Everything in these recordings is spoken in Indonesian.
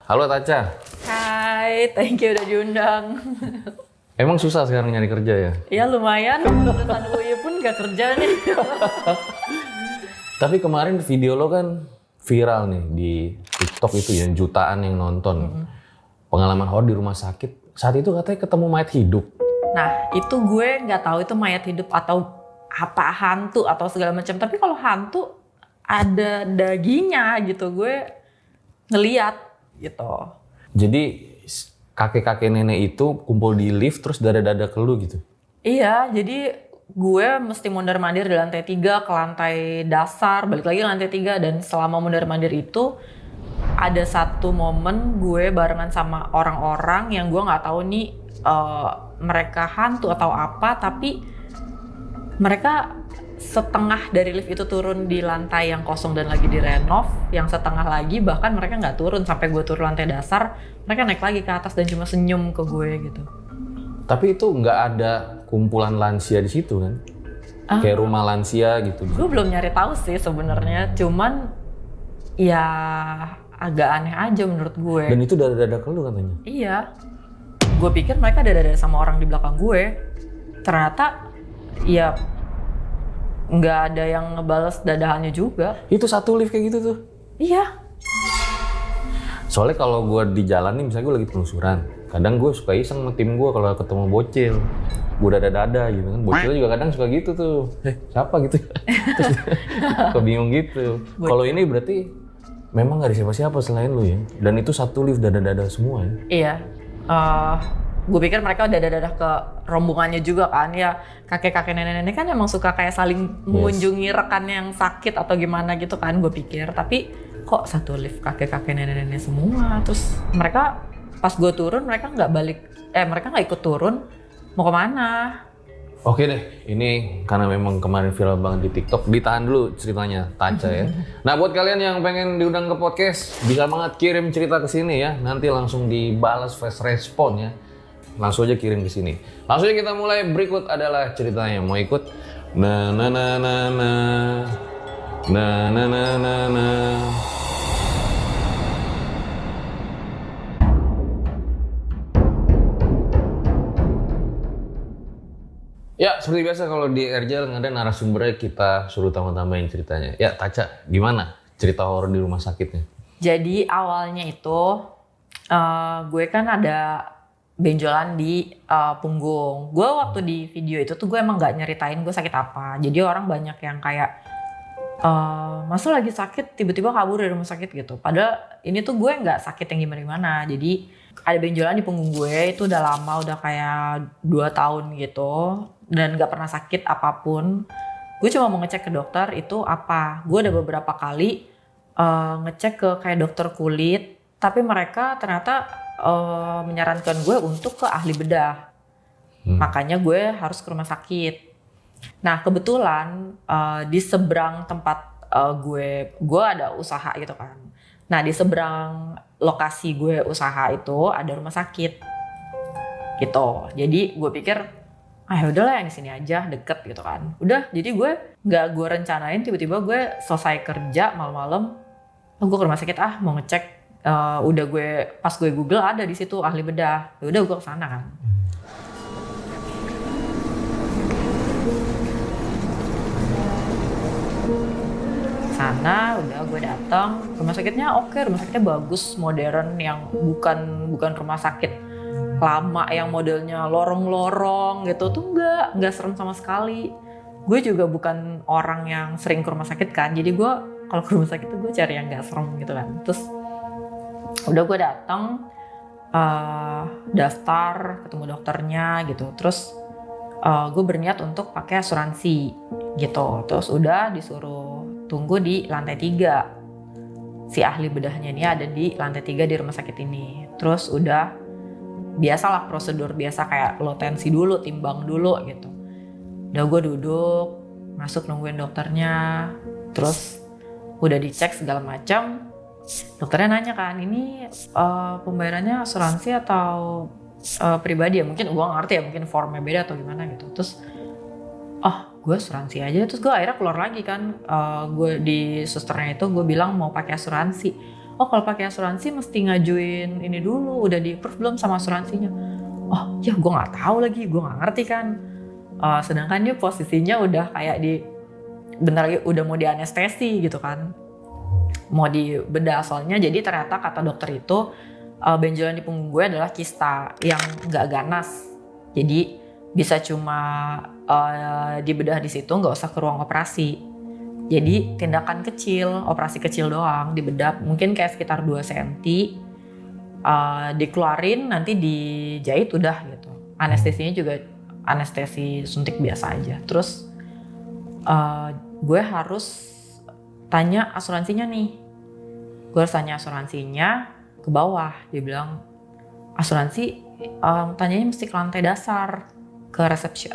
Halo Taca. Hai, thank you udah diundang. Emang susah sekarang nyari kerja ya? Ya lumayan, lulusan UI pun gak kerja nih. Tapi kemarin video lo kan viral nih di TikTok itu ya, jutaan yang nonton. Pengalaman horor di rumah sakit. Saat itu katanya ketemu mayat hidup. Nah, itu gue nggak tahu itu mayat hidup atau apa hantu atau segala macam. Tapi kalau hantu ada dagingnya gitu, gue ngeliat gitu. Jadi kakek-kakek nenek itu kumpul di lift terus dada-dada ke lu gitu? Iya, jadi gue mesti mondar-mandir di lantai 3 ke lantai dasar, balik lagi ke lantai 3. Dan selama mondar-mandir itu ada satu momen gue barengan sama orang-orang yang gue nggak tahu nih mereka hantu atau apa, tapi mereka setengah dari lift itu turun di lantai yang kosong dan lagi direnov, yang setengah lagi bahkan mereka nggak turun sampai gue turun lantai dasar, mereka naik lagi ke atas dan cuma senyum ke gue gitu. Tapi itu nggak ada kumpulan lansia di situ kan? Kayak rumah lansia gitu. Gue belum nyari tahu sih sebenarnya, cuman ya agak aneh aja menurut gue. Dan itu dada-dada ke lu katanya? Iya, gue pikir mereka dada-dada sama orang di belakang gue, ternyata ya nggak ada yang ngebales dadahannya juga. Itu satu lift kayak gitu tuh? Iya. Soalnya kalau gue di jalan nih, misalnya gue lagi penelusuran, kadang gue suka iseng sama tim gue kalau ketemu bocil, gue dada-dada gitu kan. Bocil juga kadang suka gitu tuh, siapa gitu? Terus kebingung gitu. Kalau ini berarti memang gak ada siapa-siapa selain lu ya? Dan itu satu lift dada-dada semua ya? Iya. Gue pikir mereka udah dada-dada ke rombongannya juga kan, ya kakek-kakek nenek-nenek kan emang suka kayak saling mengunjungi rekannya yang sakit atau gimana gitu kan, gue pikir. Tapi kok satu lift kakek-kakek nenek-nenek semua, terus mereka pas gue turun mereka nggak ikut turun, mau kemana? Oke deh, ini karena memang kemarin viral banget di TikTok, ditahan dulu ceritanya Taca ya. Nah buat kalian yang pengen diundang ke podcast, bisa banget kirim cerita ke sini ya, nanti langsung dibalas fast respon ya. Langsung aja kirim ke sini. Langsung aja kita mulai, berikut adalah ceritanya. Mau ikut? Na na na na na. Na na na na na. Ya, seperti biasa kalau di RJL ada narasumbernya, kita suruh tambah-tambahin ceritanya. Ya, Taca, gimana cerita horor di rumah sakitnya? Jadi awalnya itu gue kan ada benjolan di punggung. Gue waktu di video itu tuh gue emang gak nyeritain gue sakit apa. Jadi orang banyak yang kayak masa lagi sakit tiba-tiba kabur dari rumah sakit gitu. Padahal ini tuh gue gak sakit yang gimana-gimana. Jadi ada benjolan di punggung gue itu udah lama, udah kayak 2 tahun gitu. Dan gak pernah sakit apapun. Gue cuma mau ngecek ke dokter itu apa. Gue udah beberapa kali ngecek ke kayak dokter kulit. Tapi mereka ternyata menyarankan gue untuk ke ahli bedah. Makanya gue harus ke rumah sakit. Nah kebetulan di seberang tempat gue ada usaha gitu kan. Nah di seberang lokasi gue usaha itu ada rumah sakit gitu. Jadi gue pikir udahlah yang di sini aja deket gitu kan. Udah, jadi gue gue rencanain, tiba-tiba gue selesai kerja malam-malam, gue ke rumah sakit mau ngecek. Udah pas gue Google ada di situ ahli bedah. Udah gue kesana kan. Sana udah gue datang, rumah sakitnya oke, rumah sakitnya bagus, modern, yang bukan rumah sakit lama yang modelnya lorong-lorong gitu tuh, nggak serem sama sekali. Gue juga bukan orang yang sering ke rumah sakit kan, jadi gue kalau ke rumah sakit tuh gue cari yang nggak serem gitu kan. Terus udah gue datang, daftar, ketemu dokternya gitu. Terus gue berniat untuk pakai asuransi gitu. Terus udah disuruh tunggu di lantai 3. Si ahli bedahnya ini ada di lantai 3 di rumah sakit ini. Terus udah biasalah prosedur biasa, kayak lo tensi dulu, timbang dulu gitu. Udah gue duduk, masuk nungguin dokternya. Terus udah dicek segala macam. Dokternya nanya kan, ini pembayarannya asuransi atau pribadi ya? Mungkin gue ngerti ya, mungkin formnya beda atau gimana gitu. Terus gue asuransi aja. Terus gue akhirnya keluar lagi kan, gue di susternya itu gue bilang mau pakai asuransi. oh kalau pakai asuransi mesti ngajuin ini dulu, udah di approve belum sama asuransinya. Oh ya gue nggak tahu lagi, gue nggak ngerti kan. Sedangkan dia posisinya udah kayak bentar lagi udah mau di anestesi gitu kan, mau dibedah. Soalnya jadi ternyata kata dokter itu benjolan di punggung gue adalah kista yang nggak ganas, jadi bisa cuma dibedah di situ, nggak usah ke ruang operasi. Jadi tindakan kecil, operasi kecil doang, dibedah mungkin kayak sekitar 2 cm, dikeluarin nanti dijahit udah gitu. Anestesinya juga anestesi suntik biasa aja. Terus gue harus tanya asuransinya nih. Gue harus tanya asuransinya ke bawah. Dia bilang asuransi tanyanya mesti ke lantai dasar, ke resepsi.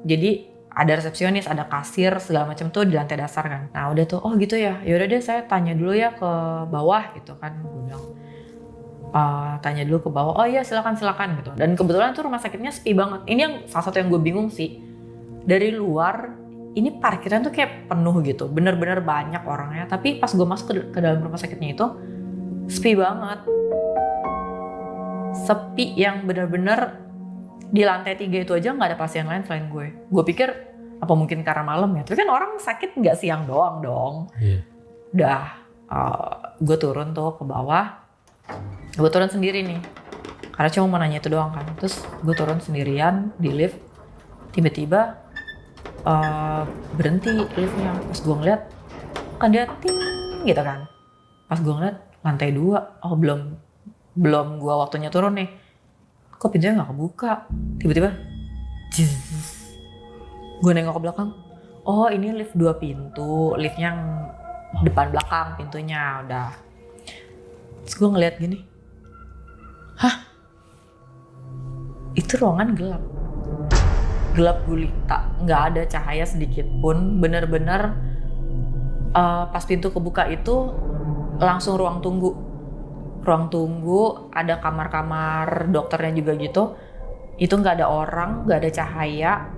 Jadi ada resepsionis, ada kasir segala macam tuh di lantai dasar kan. Nah udah tuh, oh gitu ya. Yaudah deh saya tanya dulu ya ke bawah gitu kan. Gue bilang tanya dulu ke bawah. Oh iya silakan gitu. Dan kebetulan tuh rumah sakitnya sepi banget. Ini yang salah satu yang gue bingung sih. Dari luar ini parkiran tuh kayak penuh gitu, bener-bener banyak orangnya. Tapi pas gue masuk ke dalam rumah sakitnya itu sepi banget. Sepi yang bener-bener di lantai 3 itu aja nggak ada pasien lain selain gue. Gue pikir apa mungkin karena malam ya. Tapi kan orang sakit nggak siang doang dong. Iya. Udah, gue turun tuh ke bawah. Gue turun sendiri nih, karena cuma mau nanya itu doang kan. Terus gue turun sendirian di lift. Tiba-tiba berhenti liftnya. Pas gue ngeliat kan dia ting gitu kan. Pas gue ngeliat lantai 2, oh belum gue waktunya turun nih, kok pintunya nggak kebuka. Tiba-tiba gue nengok ke belakang, oh ini lift 2 pintu, liftnya yang depan belakang pintunya udah. Terus gue ngeliat gini, hah, itu ruangan gelap gulita, nggak ada cahaya sedikit pun. Bener-bener pas pintu kebuka itu langsung ruang tunggu, ada kamar-kamar dokternya juga gitu. Itu nggak ada orang, nggak ada cahaya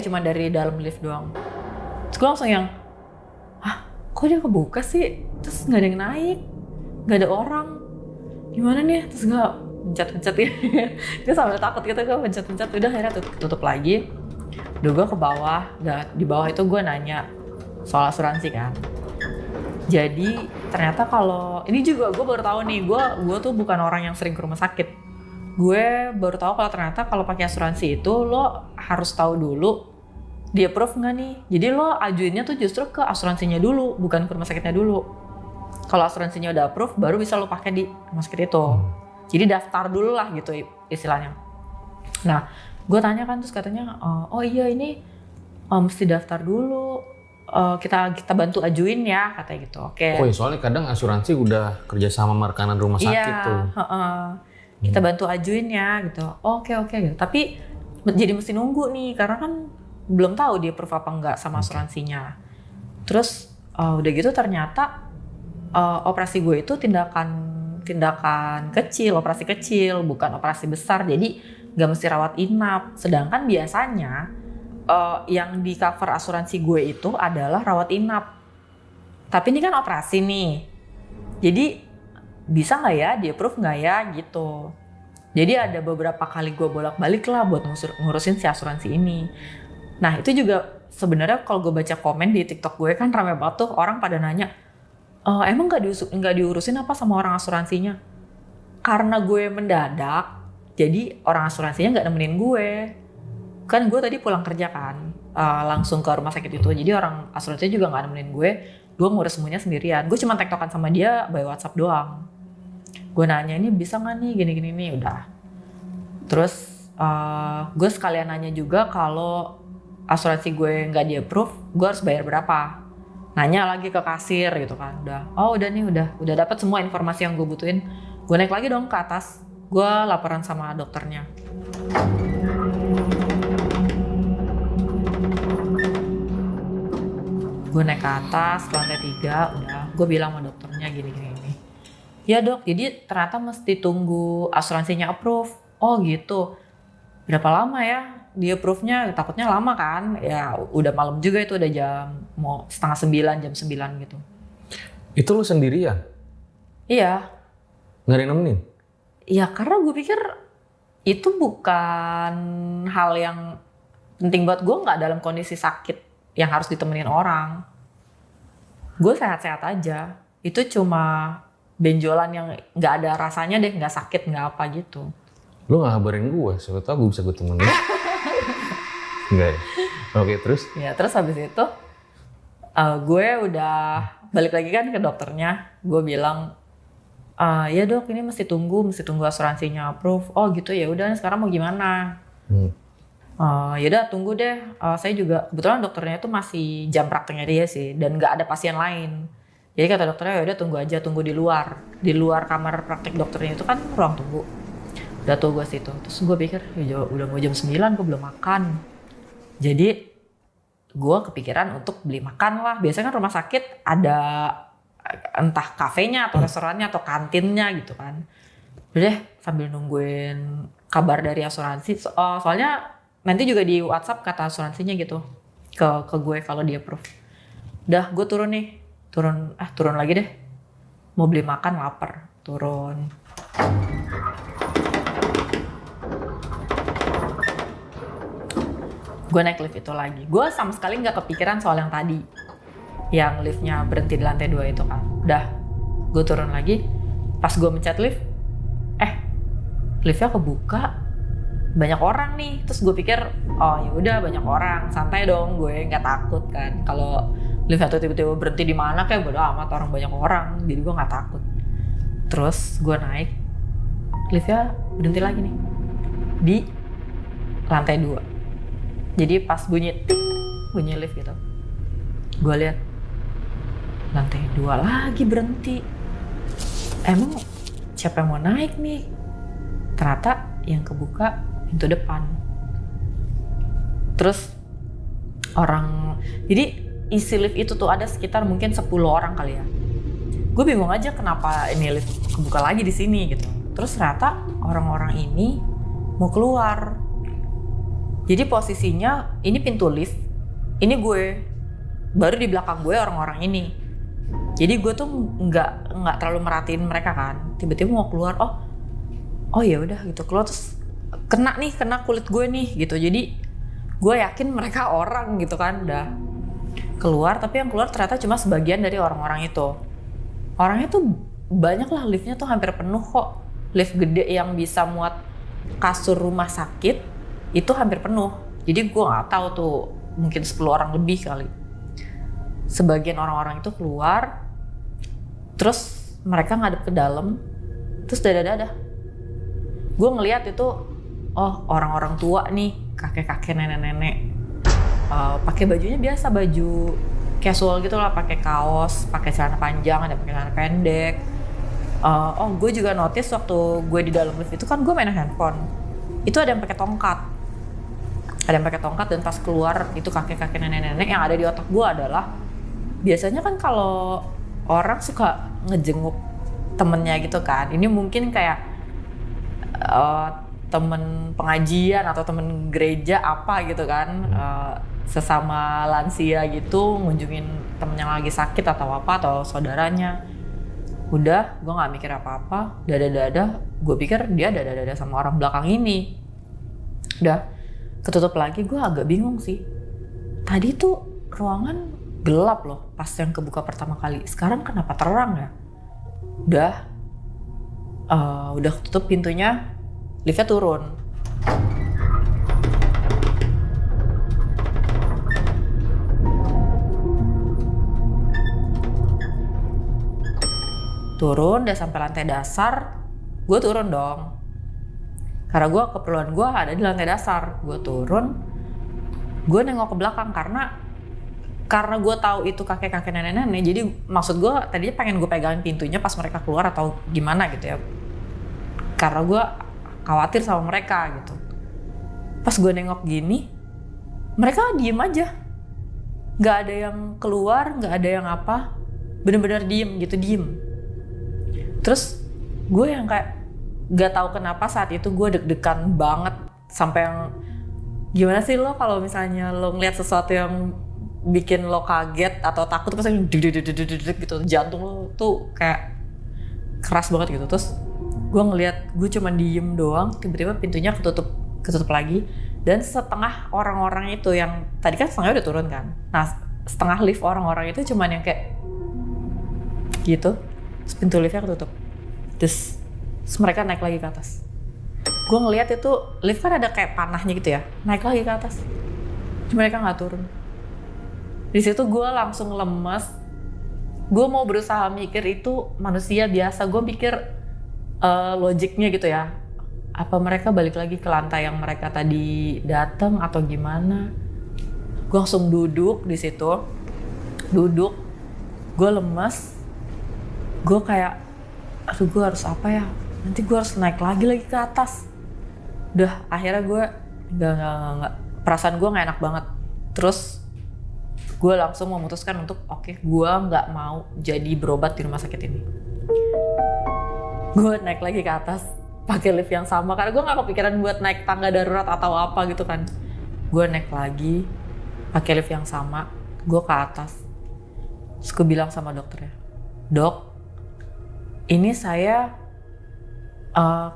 cuma dari dalam lift doang. Terus gue langsung yang, kok dia kebuka sih? Terus nggak ada yang naik, nggak ada orang, gimana nih? Terus gue pencet ya, gue sambil takut gitu, gue pencet, udah akhirnya tutup lagi. Udah gue ke bawah, di bawah itu gue nanya soal asuransi kan. Jadi ternyata kalau ini juga gue baru tahu nih, gue tuh bukan orang yang sering ke rumah sakit. Gue baru tahu kalau ternyata kalau pakai asuransi itu lo harus tahu dulu dia approve nggak nih. Jadi lo ajuinnya tuh justru ke asuransinya dulu, bukan ke rumah sakitnya dulu. Kalau asuransinya udah approve, baru bisa lo pakai di rumah sakit itu. Jadi daftar dulu lah gitu istilahnya. Nah, gue tanya kan, terus katanya, oh iya ini mesti daftar dulu. Kita bantu ajuin ya, katanya gitu. Oke. Oh, soalnya kadang asuransi udah kerja sama rekanan rumah sakit tuh. Kita bantu ajuin ya gitu. Oke gitu. Tapi jadi mesti nunggu nih, karena kan belum tahu dia approve apa enggak sama asuransinya. Terus udah gitu ternyata operasi gue itu tindakan kecil, operasi kecil, bukan operasi besar. Jadi nggak mesti rawat inap. Sedangkan biasanya yang di cover asuransi gue itu adalah rawat inap. Tapi ini kan operasi nih. Jadi bisa nggak ya, di approve nggak ya gitu. Jadi ada beberapa kali gue bolak-balik lah buat ngurusin si asuransi ini. Nah itu juga sebenarnya kalau gue baca komen di TikTok gue kan rame banget tuh, orang pada nanya, emang nggak diurusin apa sama orang asuransinya? Karena gue mendadak, jadi orang asuransinya nggak nemenin gue. Kan gue tadi pulang kerja kan, langsung ke rumah sakit itu. Jadi orang asuransinya juga nggak nemenin gue ngurus semuanya sendirian. Gue cuma tektokan sama dia by WhatsApp doang. Gue nanya, ini bisa nggak nih gini-gini nih, udah. Terus gue sekalian nanya juga kalau asuransi gue nggak di approve, gue harus bayar berapa. Nanya lagi ke kasir gitu kan. Udah nih, udah dapat semua informasi yang gue butuhin. Gue naik lagi dong ke atas. Gue laporan sama dokternya. Gue naik ke atas ke lantai 3, udah. Gue bilang sama dokternya gini. Ya dok, jadi ternyata mesti tunggu asuransinya approve. Oh gitu. Berapa lama ya di approve-nya? Takutnya lama kan. Ya udah malam juga, itu udah jam mau 8:30, jam 9 gitu. Itu lu sendirian? Iya. Nggak ada yang nemenin? Ya karena gue pikir itu bukan hal yang penting buat gue, nggak dalam kondisi sakit yang harus ditemenin orang. Gue sehat-sehat aja. Itu cuma benjolan yang nggak ada rasanya deh, nggak sakit, nggak apa gitu. Lu nggak kabarin gue, siapa tau gue bisa gue temenin. Enggak ya? Oke, terus? Ya terus habis itu gue udah balik lagi kan ke dokternya. Gue bilang, ya dok ini mesti tunggu asuransinya approve. Oh gitu, ya udah sekarang mau gimana? Ya udah tunggu deh. Saya juga kebetulan dokternya itu masih jam prakteknya dia sih, dan nggak ada pasien lain. Jadi kata dokternya ya udah tunggu aja, tunggu di luar kamar praktek dokternya itu kan ruang tunggu. Udah tuh gue situ. Terus gue pikir ya udah mau jam 9 gue belum makan. Jadi gue kepikiran untuk beli makan lah. Biasanya kan rumah sakit ada entah kafenya atau restorannya atau kantinnya gitu kan. Udah deh sambil nungguin kabar dari asuransi. Soalnya nanti juga di WhatsApp kata asuransinya gitu ke gue kalau dia approve. Udah gue turun nih. Turun lagi deh. Mau beli makan lapar. Turun. Gue naik lift itu lagi. Gue sama sekali nggak kepikiran soal yang tadi. Yang liftnya berhenti di lantai 2 itu kan. Udah, gue turun lagi. Pas gue mencet lift, liftnya kebuka. Banyak orang nih. Terus gue pikir, oh ya udah banyak orang. Santai dong, gue nggak takut kan. Kalau liftnya tuh tiba-tiba berhenti di mana kayak bodo amat, orang banyak orang. Jadi gue nggak takut. Terus gue naik, liftnya berhenti lagi nih di lantai 2. Jadi pas bunyi lift gitu, gue lihat lantai 2 lagi berhenti. Emang siapa yang mau naik nih? Ternyata yang kebuka pintu depan. Terus jadi isi lift itu tuh ada sekitar mungkin 10 orang kali ya. Gue bingung aja kenapa ini lift kebuka lagi di sini gitu. Terus ternyata orang-orang ini mau keluar. Jadi posisinya ini pintu lift, ini gue, baru di belakang gue orang-orang ini. Jadi gue tuh nggak terlalu merhatiin mereka kan. Tiba-tiba mau keluar, oh ya udah gitu keluar, terus kena kulit gue nih gitu. Jadi gue yakin mereka orang gitu kan, udah keluar. Tapi yang keluar ternyata cuma sebagian dari orang-orang itu. Orangnya tuh banyak lah, liftnya tuh hampir penuh kok. Lift gede yang bisa muat kasur rumah sakit itu hampir penuh. Jadi gue nggak tahu tuh, mungkin 10 orang lebih kali. Sebagian orang-orang itu keluar, terus mereka ngadep ke dalam, terus dadah. Gue ngelihat itu, orang-orang tua nih, kakek-kakek, nenek-nenek, pakai bajunya biasa, baju casual gitu lah, pakai kaos, pakai celana panjang, ada pakai celana pendek. Gue juga notice waktu gue di dalam lift itu kan gue main handphone. Itu ada yang pakai tongkat. Dan pas keluar itu kakek-kakek, nenek-nenek. Yang ada di otak gue adalah biasanya kan kalau orang suka ngejenguk temennya gitu kan. Ini mungkin kayak temen pengajian atau temen gereja apa gitu kan. Sesama lansia gitu ngunjungin temen yang lagi sakit atau apa, atau saudaranya. Udah, gue nggak mikir apa-apa, dada. Gue pikir dia dada sama orang belakang ini. Udah, ketutup lagi. Gue agak bingung sih. Tadi tuh ruangan gelap loh pas yang kebuka pertama kali. Sekarang kenapa terang ya? Udah tutup pintunya, liftnya turun. Turun, udah sampai lantai dasar, gue turun dong. Karena keperluan gue ada di lantai dasar. Gue turun, gue nengok ke belakang karena gue tahu itu kakek-kakek, nenek-nenek. Jadi maksud gue tadinya pengen gue pegangin pintunya pas mereka keluar atau gimana gitu ya. Karena gue khawatir sama mereka gitu. Pas gue nengok gini, mereka diem aja. Gak ada yang keluar, gak ada yang apa. Bener-bener diem. Terus gue yang kayak gak tahu kenapa saat itu gue deg-degan banget, sampai yang gimana sih lo kalau misalnya lo ngeliat sesuatu yang bikin lo kaget atau takut, pasti deg gitu, jantung lo tuh kayak keras banget gitu. Terus gue ngeliat, gue cuma diem doang, tiba-tiba pintunya ketutup lagi. Dan setengah orang-orang itu yang tadi kan setengahnya udah turun kan. Nah setengah lift orang-orang itu cuman yang kayak gitu. Terus pintu liftnya ketutup. Terus mereka naik lagi ke atas. Gue ngeliat itu lift kan ada kayak panahnya gitu ya, naik lagi ke atas. Cuma mereka nggak turun. Di situ gue langsung lemes. Gue mau berusaha mikir itu manusia biasa. Gue pikir logiknya gitu ya. Apa mereka balik lagi ke lantai yang mereka tadi datang atau gimana? Gue langsung duduk di situ, gue lemes, gue kayak, aduh gue harus apa ya? Nanti gue harus naik lagi ke atas. Udah akhirnya gue nggak, perasaan gue nggak enak banget. Terus gue langsung memutuskan untuk oke, gue nggak mau jadi berobat di rumah sakit ini. Gue naik lagi ke atas pakai lift yang sama karena gue nggak kepikiran buat naik tangga darurat atau apa gitu kan. Gue naik lagi pakai lift yang sama, gue ke atas. Terus gue bilang sama dokternya, dok, ini saya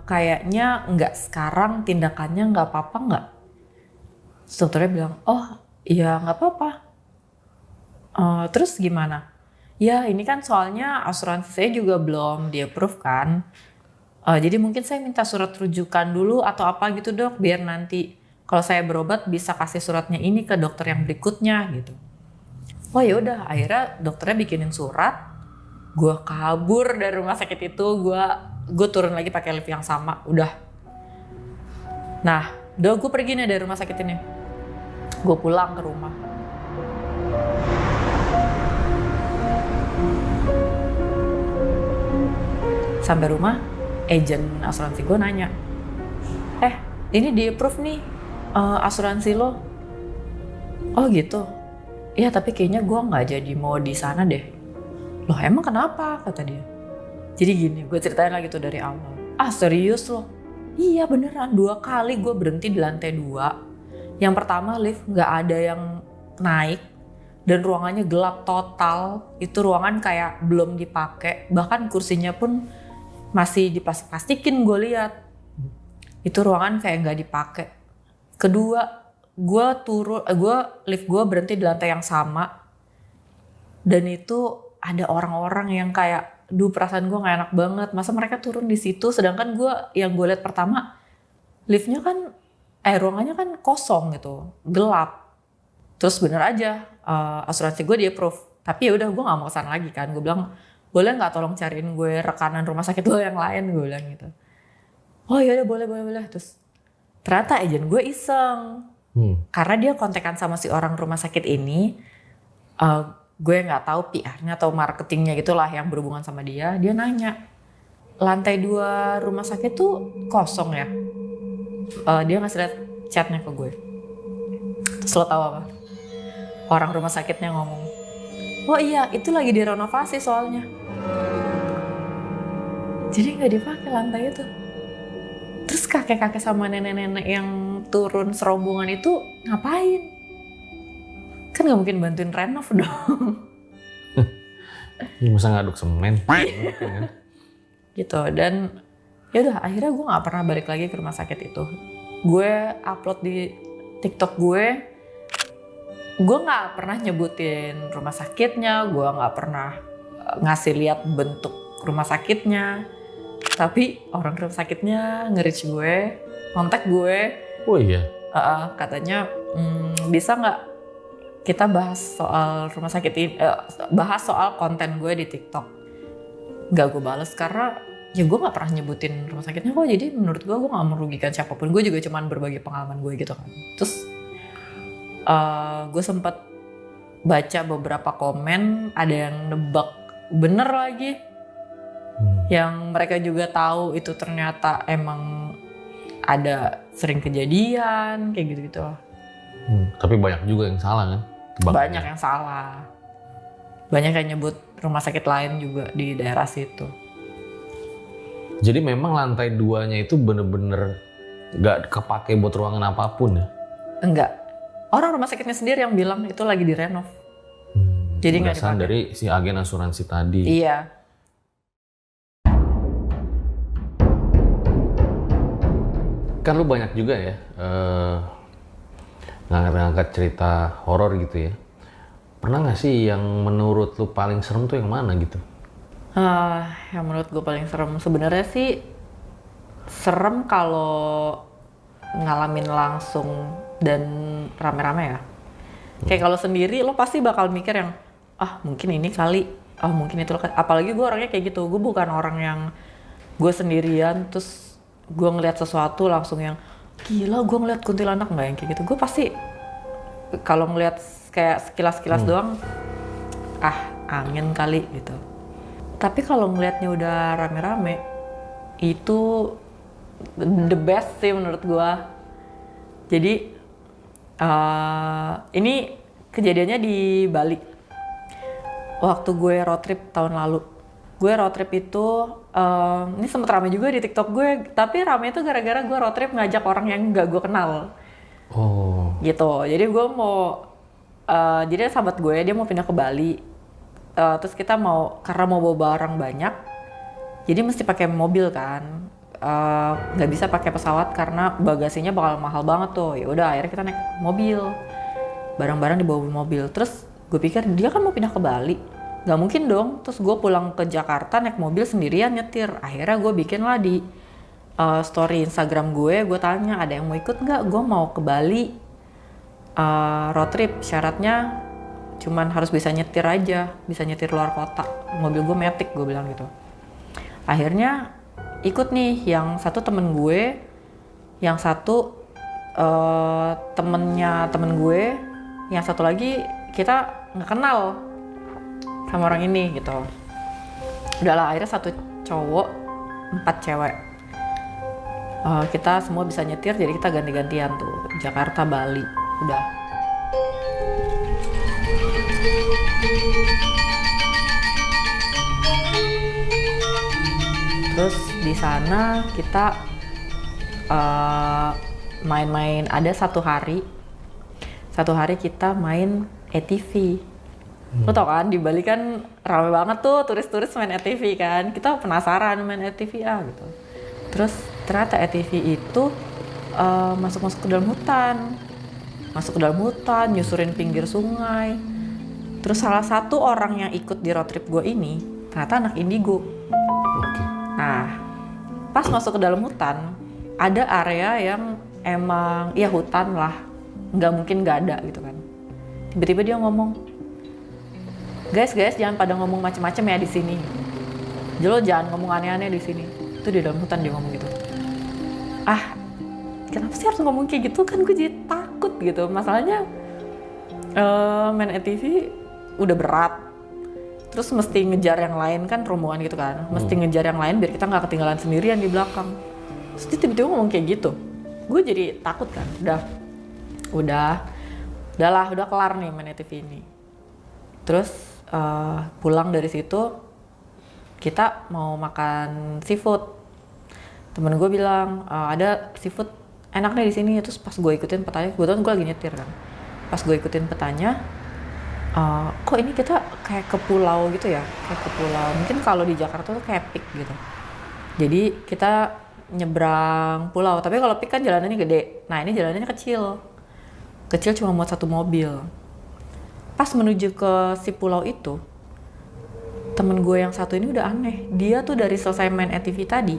kayaknya nggak sekarang, tindakannya nggak apa-apa nggak? Dokternya bilang, oh iya nggak apa-apa. Terus gimana? Ya ini kan soalnya asuransi saya juga belum di-approve kan. Jadi mungkin saya minta surat rujukan dulu atau apa gitu dok, biar nanti kalau saya berobat bisa kasih suratnya ini ke dokter yang berikutnya gitu. Oh ya udah, akhirnya dokternya bikinin surat. Gue kabur dari rumah sakit itu, gue turun lagi pakai lift yang sama, udah. Nah, gue pergi nih dari rumah sakit ini. Gue pulang ke rumah. Sampai rumah, agent asuransi gue nanya, ini di-approve nih asuransi lo. Oh gitu. Iya tapi kayaknya gue nggak jadi mau di sana deh. Loh emang kenapa? Kata dia. Jadi gini, gue ceritain lagi tuh dari awal. Ah serius lo? Iya beneran, 2 kali gue berhenti di lantai 2. Yang pertama lift nggak ada yang naik dan ruangannya gelap total. Itu ruangan kayak belum dipakai, bahkan kursinya pun masih diplastik-plastikin gue lihat. Itu ruangan kayak nggak dipakai. Kedua, lift gue berhenti di lantai yang sama. Dan itu ada orang-orang yang kayak, perasaan gue nggak enak banget. Masa mereka turun di situ, sedangkan yang gue lihat pertama, liftnya kan, ruangannya kan kosong gitu, gelap. Terus bener aja, asuransi gue di-approve. Tapi ya udah gue nggak mau kesana lagi kan. Gue bilang, boleh nggak tolong cariin gue rekanan rumah sakit lo yang lain, gue bilang gitu. Oh iya udah boleh. Terus ternyata agent gue iseng. Karena dia kontekan sama si orang rumah sakit ini, gue nggak tahu PR-nya atau marketingnya gitulah yang berhubungan sama dia. Dia nanya, lantai 2 rumah sakit tuh kosong ya? Dia ngasih liat chatnya ke gue. Terus lo tahu apa? Orang rumah sakitnya ngomong, oh iya itu lagi direnovasi soalnya. Jadi nggak dipakai lantai itu. Terus kakek-kakek sama nenek-nenek yang turun serombongan itu ngapain? Kan nggak mungkin bantuin renov dong. Ya, masa ngaduk semen? Gitu. Dan ya udah akhirnya gue nggak pernah balik lagi ke rumah sakit itu. Gue upload di TikTok gue nggak pernah nyebutin rumah sakitnya, gue nggak pernah ngasih lihat bentuk rumah sakitnya. Tapi orang rumah sakitnya nge-reach gue, kontak gue. Oh iya? Katanya bisa nggak kita bahas soal rumah sakit ini, bahas soal konten gue di TikTok. Nggak gue bales karena ya gue nggak pernah nyebutin rumah sakitnya kok. Jadi menurut gue nggak merugikan siapapun. Gue juga cuman berbagi pengalaman gue gitu kan. Terus gue sempat baca beberapa komen, ada yang nebak bener lagi. Yang mereka juga tahu itu ternyata emang ada sering kejadian kayak gitu-gitu loh. Tapi banyak juga yang salah kan? Banyak yang salah. Banyak yang nyebut rumah sakit lain juga di daerah situ. Jadi memang lantai 2-nya itu bener-bener gak kepake buat ruangan apapun ya? Enggak. Orang rumah sakitnya sendiri yang bilang itu lagi direnov. Jadi nggak dipakai. Dari si agen asuransi tadi. Iya. kan lu banyak juga ya ngangkat-ngangkat cerita horor gitu ya. Pernah nggak sih yang menurut lu paling serem tuh yang mana gitu? Yang menurut gue paling serem sebenarnya sih serem kalau ngalamin langsung dan rame-rame ya. Kayak kalau sendiri lo pasti bakal mikir yang mungkin ini kali, mungkin itu. Apalagi gue orangnya kayak gitu. Gue bukan orang yang gue sendirian terus gue ngeliat sesuatu langsung yang gila gue ngeliat kuntilanak, nggak yang kayak gitu. Gue pasti kalau ngeliat kayak sekilas-sekilas doang, angin kali gitu. Tapi kalau ngeliatnya udah rame-rame, itu the best sih menurut gue. Jadi ini kejadiannya di Bali. Waktu gue road trip tahun lalu. Gue road trip itu, ini sempet rame juga di TikTok gue, tapi rame itu gara-gara gue road trip ngajak orang yang gak gue kenal. Oh. Gitu, jadi gue mau, jadi sahabat gue, dia mau pindah ke Bali. Terus kita karena mau bawa barang banyak, jadi mesti pakai mobil kan. Nggak bisa pakai pesawat karena bagasinya bakal mahal banget tuh. Ya udah, akhirnya kita naik mobil. Barang-barang dibawa mobil. Terus gue pikir dia kan mau pindah ke Bali, nggak mungkin dong. Terus gue pulang ke Jakarta naik mobil sendirian nyetir. Akhirnya gue bikin lah di story Instagram gue tanya ada yang mau ikut nggak? Gue mau ke Bali road trip. Syaratnya cuman harus bisa nyetir aja, bisa nyetir luar kota. Mobil gue Matic, gue bilang gitu. Akhirnya ikut nih yang satu temen gue, yang satu temennya temen gue, yang satu lagi kita nggak kenal sama orang ini gitu. Udahlah, akhirnya satu cowok 4 cewek. Kita semua bisa nyetir, jadi kita ganti-gantian tuh Jakarta Bali. Udah. Terus di sana kita main-main. Ada satu hari kita main ATV. Lo tau kan di Bali kan rame banget tuh turis-turis main ATV kan. Kita penasaran main ATV gitu. Terus ternyata ATV itu masuk-masuk ke dalam hutan. Masuk ke dalam hutan, nyusurin pinggir sungai. Terus salah satu orang yang ikut di road trip gue ini ternyata anak indigo. Nah, pas masuk ke dalam hutan, ada area yang emang ya hutan lah, nggak mungkin nggak ada gitu kan. Tiba-tiba dia ngomong, guys jangan pada ngomong macem-macem ya di sini. Jadi lo jangan ngomong aneh-aneh di sini. Itu di dalam hutan dia ngomong gitu. Kenapa sih harus ngomong kayak gitu? Kan gue jadi takut gitu. Masalahnya main ATV udah berat. Terus mesti ngejar yang lain kan, rombongan gitu kan. Mesti ngejar yang lain biar kita nggak ketinggalan sendirian di belakang. Terus dia tiba-tiba ngomong kayak gitu. Gue jadi takut kan. Udah kelar nih main ATV ini. Terus pulang dari situ kita mau makan seafood. Temen gue bilang ada seafood enak nih di sini. Terus pas gue ikutin petanya, kebetulan gue lagi nyetir kan. Pas gue ikutin petanya, kok ini kita kayak ke pulau gitu ya, kayak ke pulau. Mungkin kalau di Jakarta tuh kayak Pik gitu. Jadi kita nyebrang pulau, tapi kalau Pik kan jalanannya gede. Nah ini jalanannya kecil cuma muat satu mobil. Pas menuju ke si pulau itu, temen gue yang satu ini udah aneh. Dia tuh dari selesai main ATV tadi,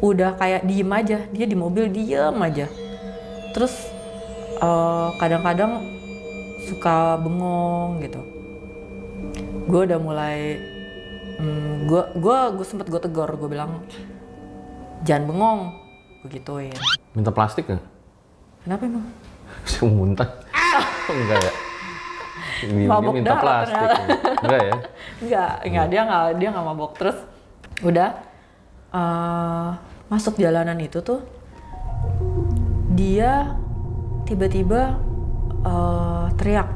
udah kayak diem aja. Dia di mobil diem aja. Terus kadang-kadang suka bengong gitu. Gue udah mulai, gue sempet tegur. Gue bilang, jangan bengong, begituin. Minta plastik nggak? Kenapa emang? Bisa muntah? Enggak ya? Mabok minta plastik. Enggak ya? Enggak, dia nggak mabok. Terus udah masuk jalanan itu tuh, dia tiba-tiba teriak.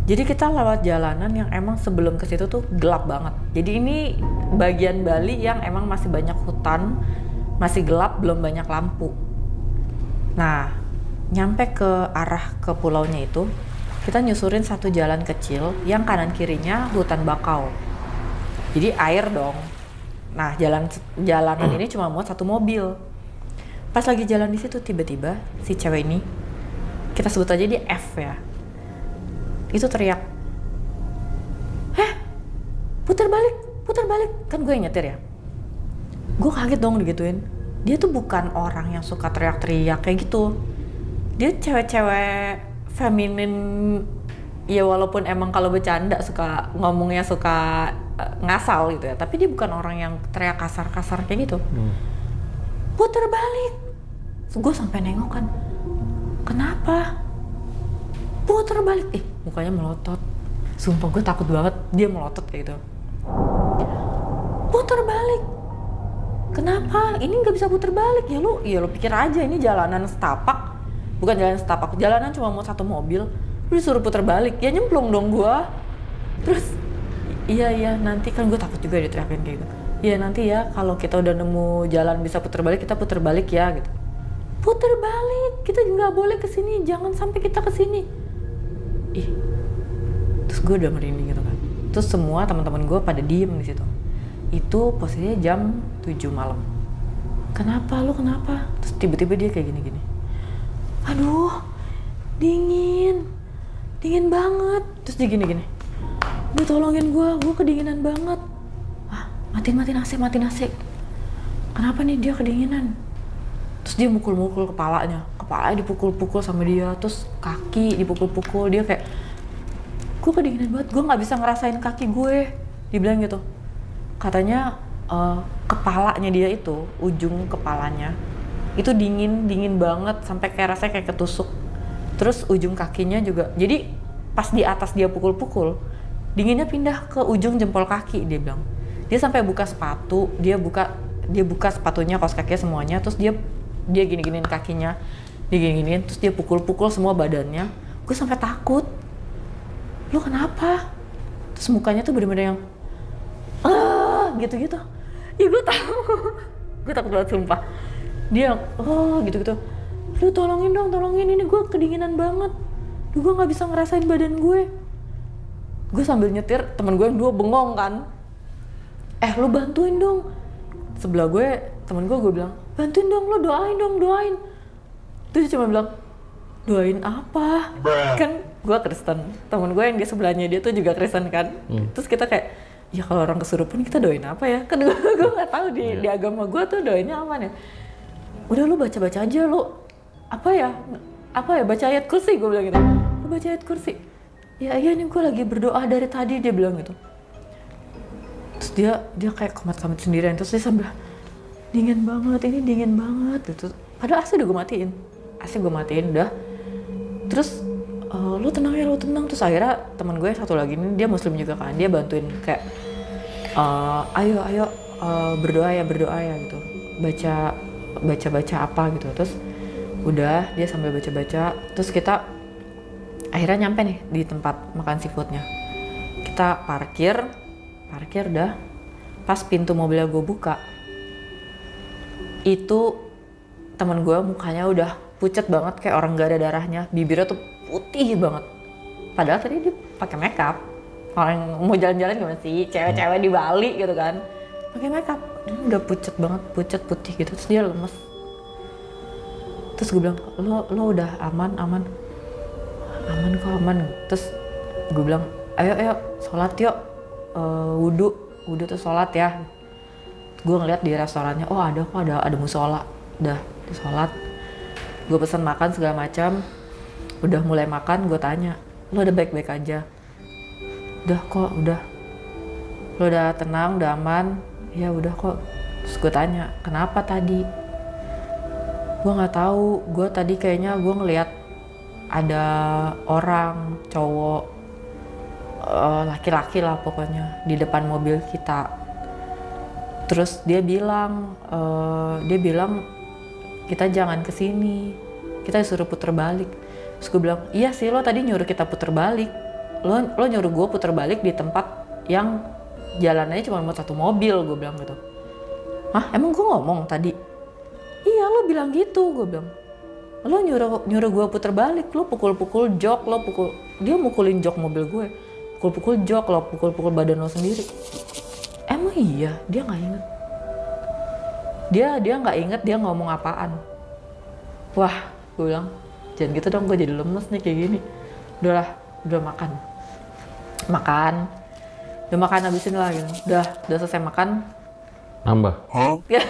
Jadi kita lewat jalanan yang emang sebelum ke situ tuh gelap banget. Jadi ini bagian Bali yang emang masih banyak hutan, masih gelap, belum banyak lampu. Nah, nyampe ke arah ke pulaunya itu, kita nyusurin satu jalan kecil yang kanan kirinya hutan bakau. Jadi air dong. Nah, jalanan ini cuma muat satu mobil. Pas lagi jalan di situ tiba-tiba si cewek ini, kita sebut aja dia F ya, itu teriak, putar balik, kan gue yang nyetir ya. Gue kaget dong digituin. Dia tuh bukan orang yang suka teriak-teriak kayak gitu. Dia cewek-cewek feminin, ya walaupun emang kalau bercanda suka ngomongnya suka ngasal gitu ya, tapi dia bukan orang yang teriak kasar-kasar kayak gitu. Putar balik. Gue sampai nengok kan, kenapa? Putar balik. Mukanya melotot. Sumpah gue takut banget dia melotot kayak gitu. Putar balik. Kenapa? Ini nggak bisa putar balik ya lu pikir aja ini jalanan setapak, bukan jalanan setapak, jalanan cuma mau satu mobil, lu disuruh putar balik, ya nyemplung dong gua. Terus iya nanti kan gue takut juga diteriakin kayak gitu. Iya nanti ya kalau kita udah nemu jalan bisa putar balik kita putar balik ya gitu. Putar balik, kita nggak boleh kesini, jangan sampai kita kesini. Terus gue udah merinding gitu kan. Terus semua teman-teman gue pada diem di situ. Itu posisinya jam 7 malam. Kenapa? Terus tiba-tiba dia kayak gini-gini. Aduh, dingin banget. Terus dia gini-gini. Udah tolongin gue kedinginan banget. Matiin AC. Kenapa nih dia kedinginan? Terus dia mukul-mukul kepalanya dipukul-pukul sama dia. Terus kaki dipukul-pukul. Dia kayak, gue kedinginan banget, gue nggak bisa ngerasain kaki gue. Dibilang gitu. Katanya kepalanya dia itu, ujung kepalanya itu dingin banget sampai kayak rasanya kayak ketusuk. Terus ujung kakinya juga. Jadi pas di atas dia pukul-pukul, dinginnya pindah ke ujung jempol kaki dia bilang. Dia sampai buka sepatu, dia buka sepatunya, kaos kakinya semuanya, terus dia gini-giniin kakinya, dia gini-giniin, terus dia pukul-pukul semua badannya. Gue sampai takut. Lu kenapa? Terus mukanya tuh bener-bener yang gitu-gitu. Ya gue tahu. Gue takut banget sumpah. Dia gitu-gitu. Lu tolongin ini gue kedinginan banget. Gue nggak bisa ngerasain badan gue. Gue sambil nyetir, temen gue yang dua bengong kan. Lu bantuin dong. Sebelah gue, temen gue bilang, bantuin dong, lu doain. Terus dia cuma bilang, doain apa? Kan gue Kristen. Temen gue yang di sebelahnya dia tuh juga Kristen kan. Terus kita kayak, ya kalau orang kesurupan kita doain apa ya? Kan gue nggak tahu di agama gue tuh doainnya apa nih. Udah lu baca aja lu. Apa ya baca ayat kursi, gue bilang gitu. Lu baca ayat kursi. Ya iya nih gue lagi berdoa dari tadi, dia bilang gitu. Terus dia kayak komat-komat sendirian. Terus dia sambil dingin banget gitu. Padahal AC udah gue matiin. Udah. Terus lu tenang. Terus akhirnya teman gue satu lagi ini dia muslim juga kan, dia bantuin kayak ayo berdoa ya gitu, baca apa gitu. Terus udah dia sambil baca, terus kita akhirnya nyampe nih di tempat makan seafoodnya. Kita parkir udah. Pas pintu mobilnya gue buka, itu teman gue mukanya udah pucet banget kayak orang gak ada darahnya, bibirnya tuh putih banget. Padahal tadi dia pakai makeup. Orang yang mau jalan-jalan gimana sih? Cewek-cewek di Bali gitu kan. Pakai makeup. Dia udah pucet banget, putih gitu. Terus dia lemes. Terus gue bilang, lo udah aman kok. Terus gue bilang, ayo sholat yuk. Wudhu tuh sholat ya. Gue ngeliat di restorannya, ada musola. Udah sholat. Gue pesen makan segala macam. Udah mulai makan, gue tanya, lo udah baik-baik aja? Udah. Lo udah tenang, udah aman? Ya udah kok. Terus gue tanya, kenapa tadi? Gue nggak tahu. Gue tadi kayaknya gue ngeliat ada orang cowok, laki-laki lah pokoknya di depan mobil kita. Terus dia bilang kita jangan kesini, kita disuruh puter balik. Terus gue bilang, iya sih lo tadi nyuruh kita puter balik. Lo nyuruh gue puter balik di tempat yang jalanannya cuma buat satu mobil, gue bilang gitu. Hah, emang gue ngomong tadi? Iya lo bilang gitu, gue bilang. Lo nyuruh gue puter balik, lo pukul-pukul jok, dia mukulin jok mobil gue. Pukul-pukul jok, lo pukul-pukul badan lo sendiri. Emang iya, dia nggak inget. Dia nggak inget dia ngomong apaan. Wah, gue bilang jangan gitu dong, gue jadi lemes nih kayak gini. Udahlah, udah makan. Udah makan habisin lah gitu. Udah selesai makan. Nambah? Enggak.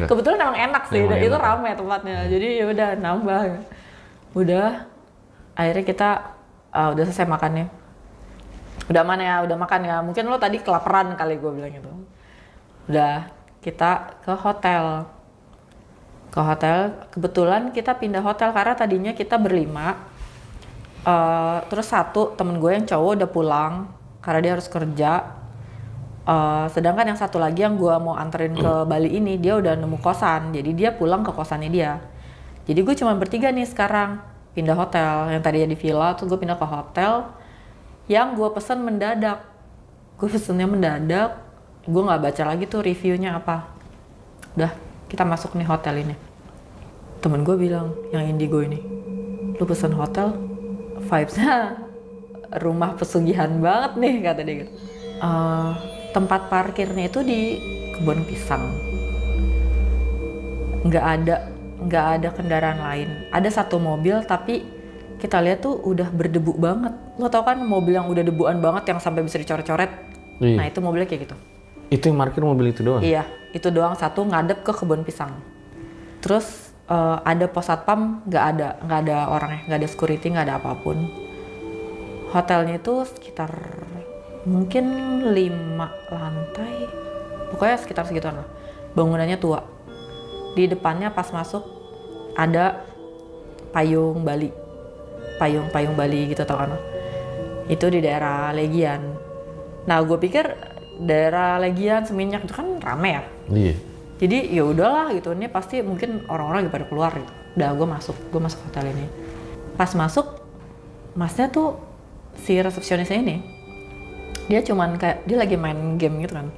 Kebetulan emang enak sih, Emang itu enak. rame tempatnya. Jadi ya udah nambah. Udah, akhirnya kita udah selesai makannya. Udah aman ya, udah makan ya. Mungkin lo tadi kelaparan kali, gue bilang gitu. Udah, kita ke hotel. Kebetulan kita pindah hotel karena tadinya kita berlima. Terus satu temen gue yang cowok udah pulang karena dia harus kerja. Sedangkan yang satu lagi yang gue mau anterin ke Bali ini, dia udah nemu kosan. Jadi dia pulang ke kosannya dia. Jadi gue cuma bertiga nih sekarang. Pindah hotel. Yang tadinya di villa, tuh gue pindah ke hotel. Yang gue pesen mendadak. Gue pesennya mendadak. Gue gak baca lagi tuh reviewnya apa. Udah, kita masuk nih hotel ini. Temen gue bilang, yang indigo ini, lu pesen hotel, vibes-nya rumah pesugihan banget nih, kata dia gitu. Tempat parkirnya itu di kebun pisang. Nggak ada kendaraan lain. Ada satu mobil, tapi kita lihat tuh udah berdebu banget. Lo tau kan mobil yang udah debuan banget, yang sampai bisa dicoret-coret? Iya. Nah itu mobilnya kayak gitu. Itu yang parkir mobil itu doang? Iya, itu doang satu ngadep ke kebun pisang. Terus ada pos satpam, nggak ada orangnya, nggak ada security, nggak ada apapun. Hotelnya itu sekitar mungkin 5 lantai, pokoknya sekitar segituan lah. Bangunannya tua. Di depannya pas masuk ada payung Bali, payung Bali gitu tau kan? Itu di daerah Legian. Nah gue pikir daerah Legian, Seminyak itu kan rame ya. Iya. Jadi ya udahlah gitu, ini pasti mungkin orang-orang lagi pada keluar gitu. Udah gue masuk hotel ini. Pas masuk, masnya tuh si resepsionisnya ini, dia cuman kayak dia lagi main game gitu kan.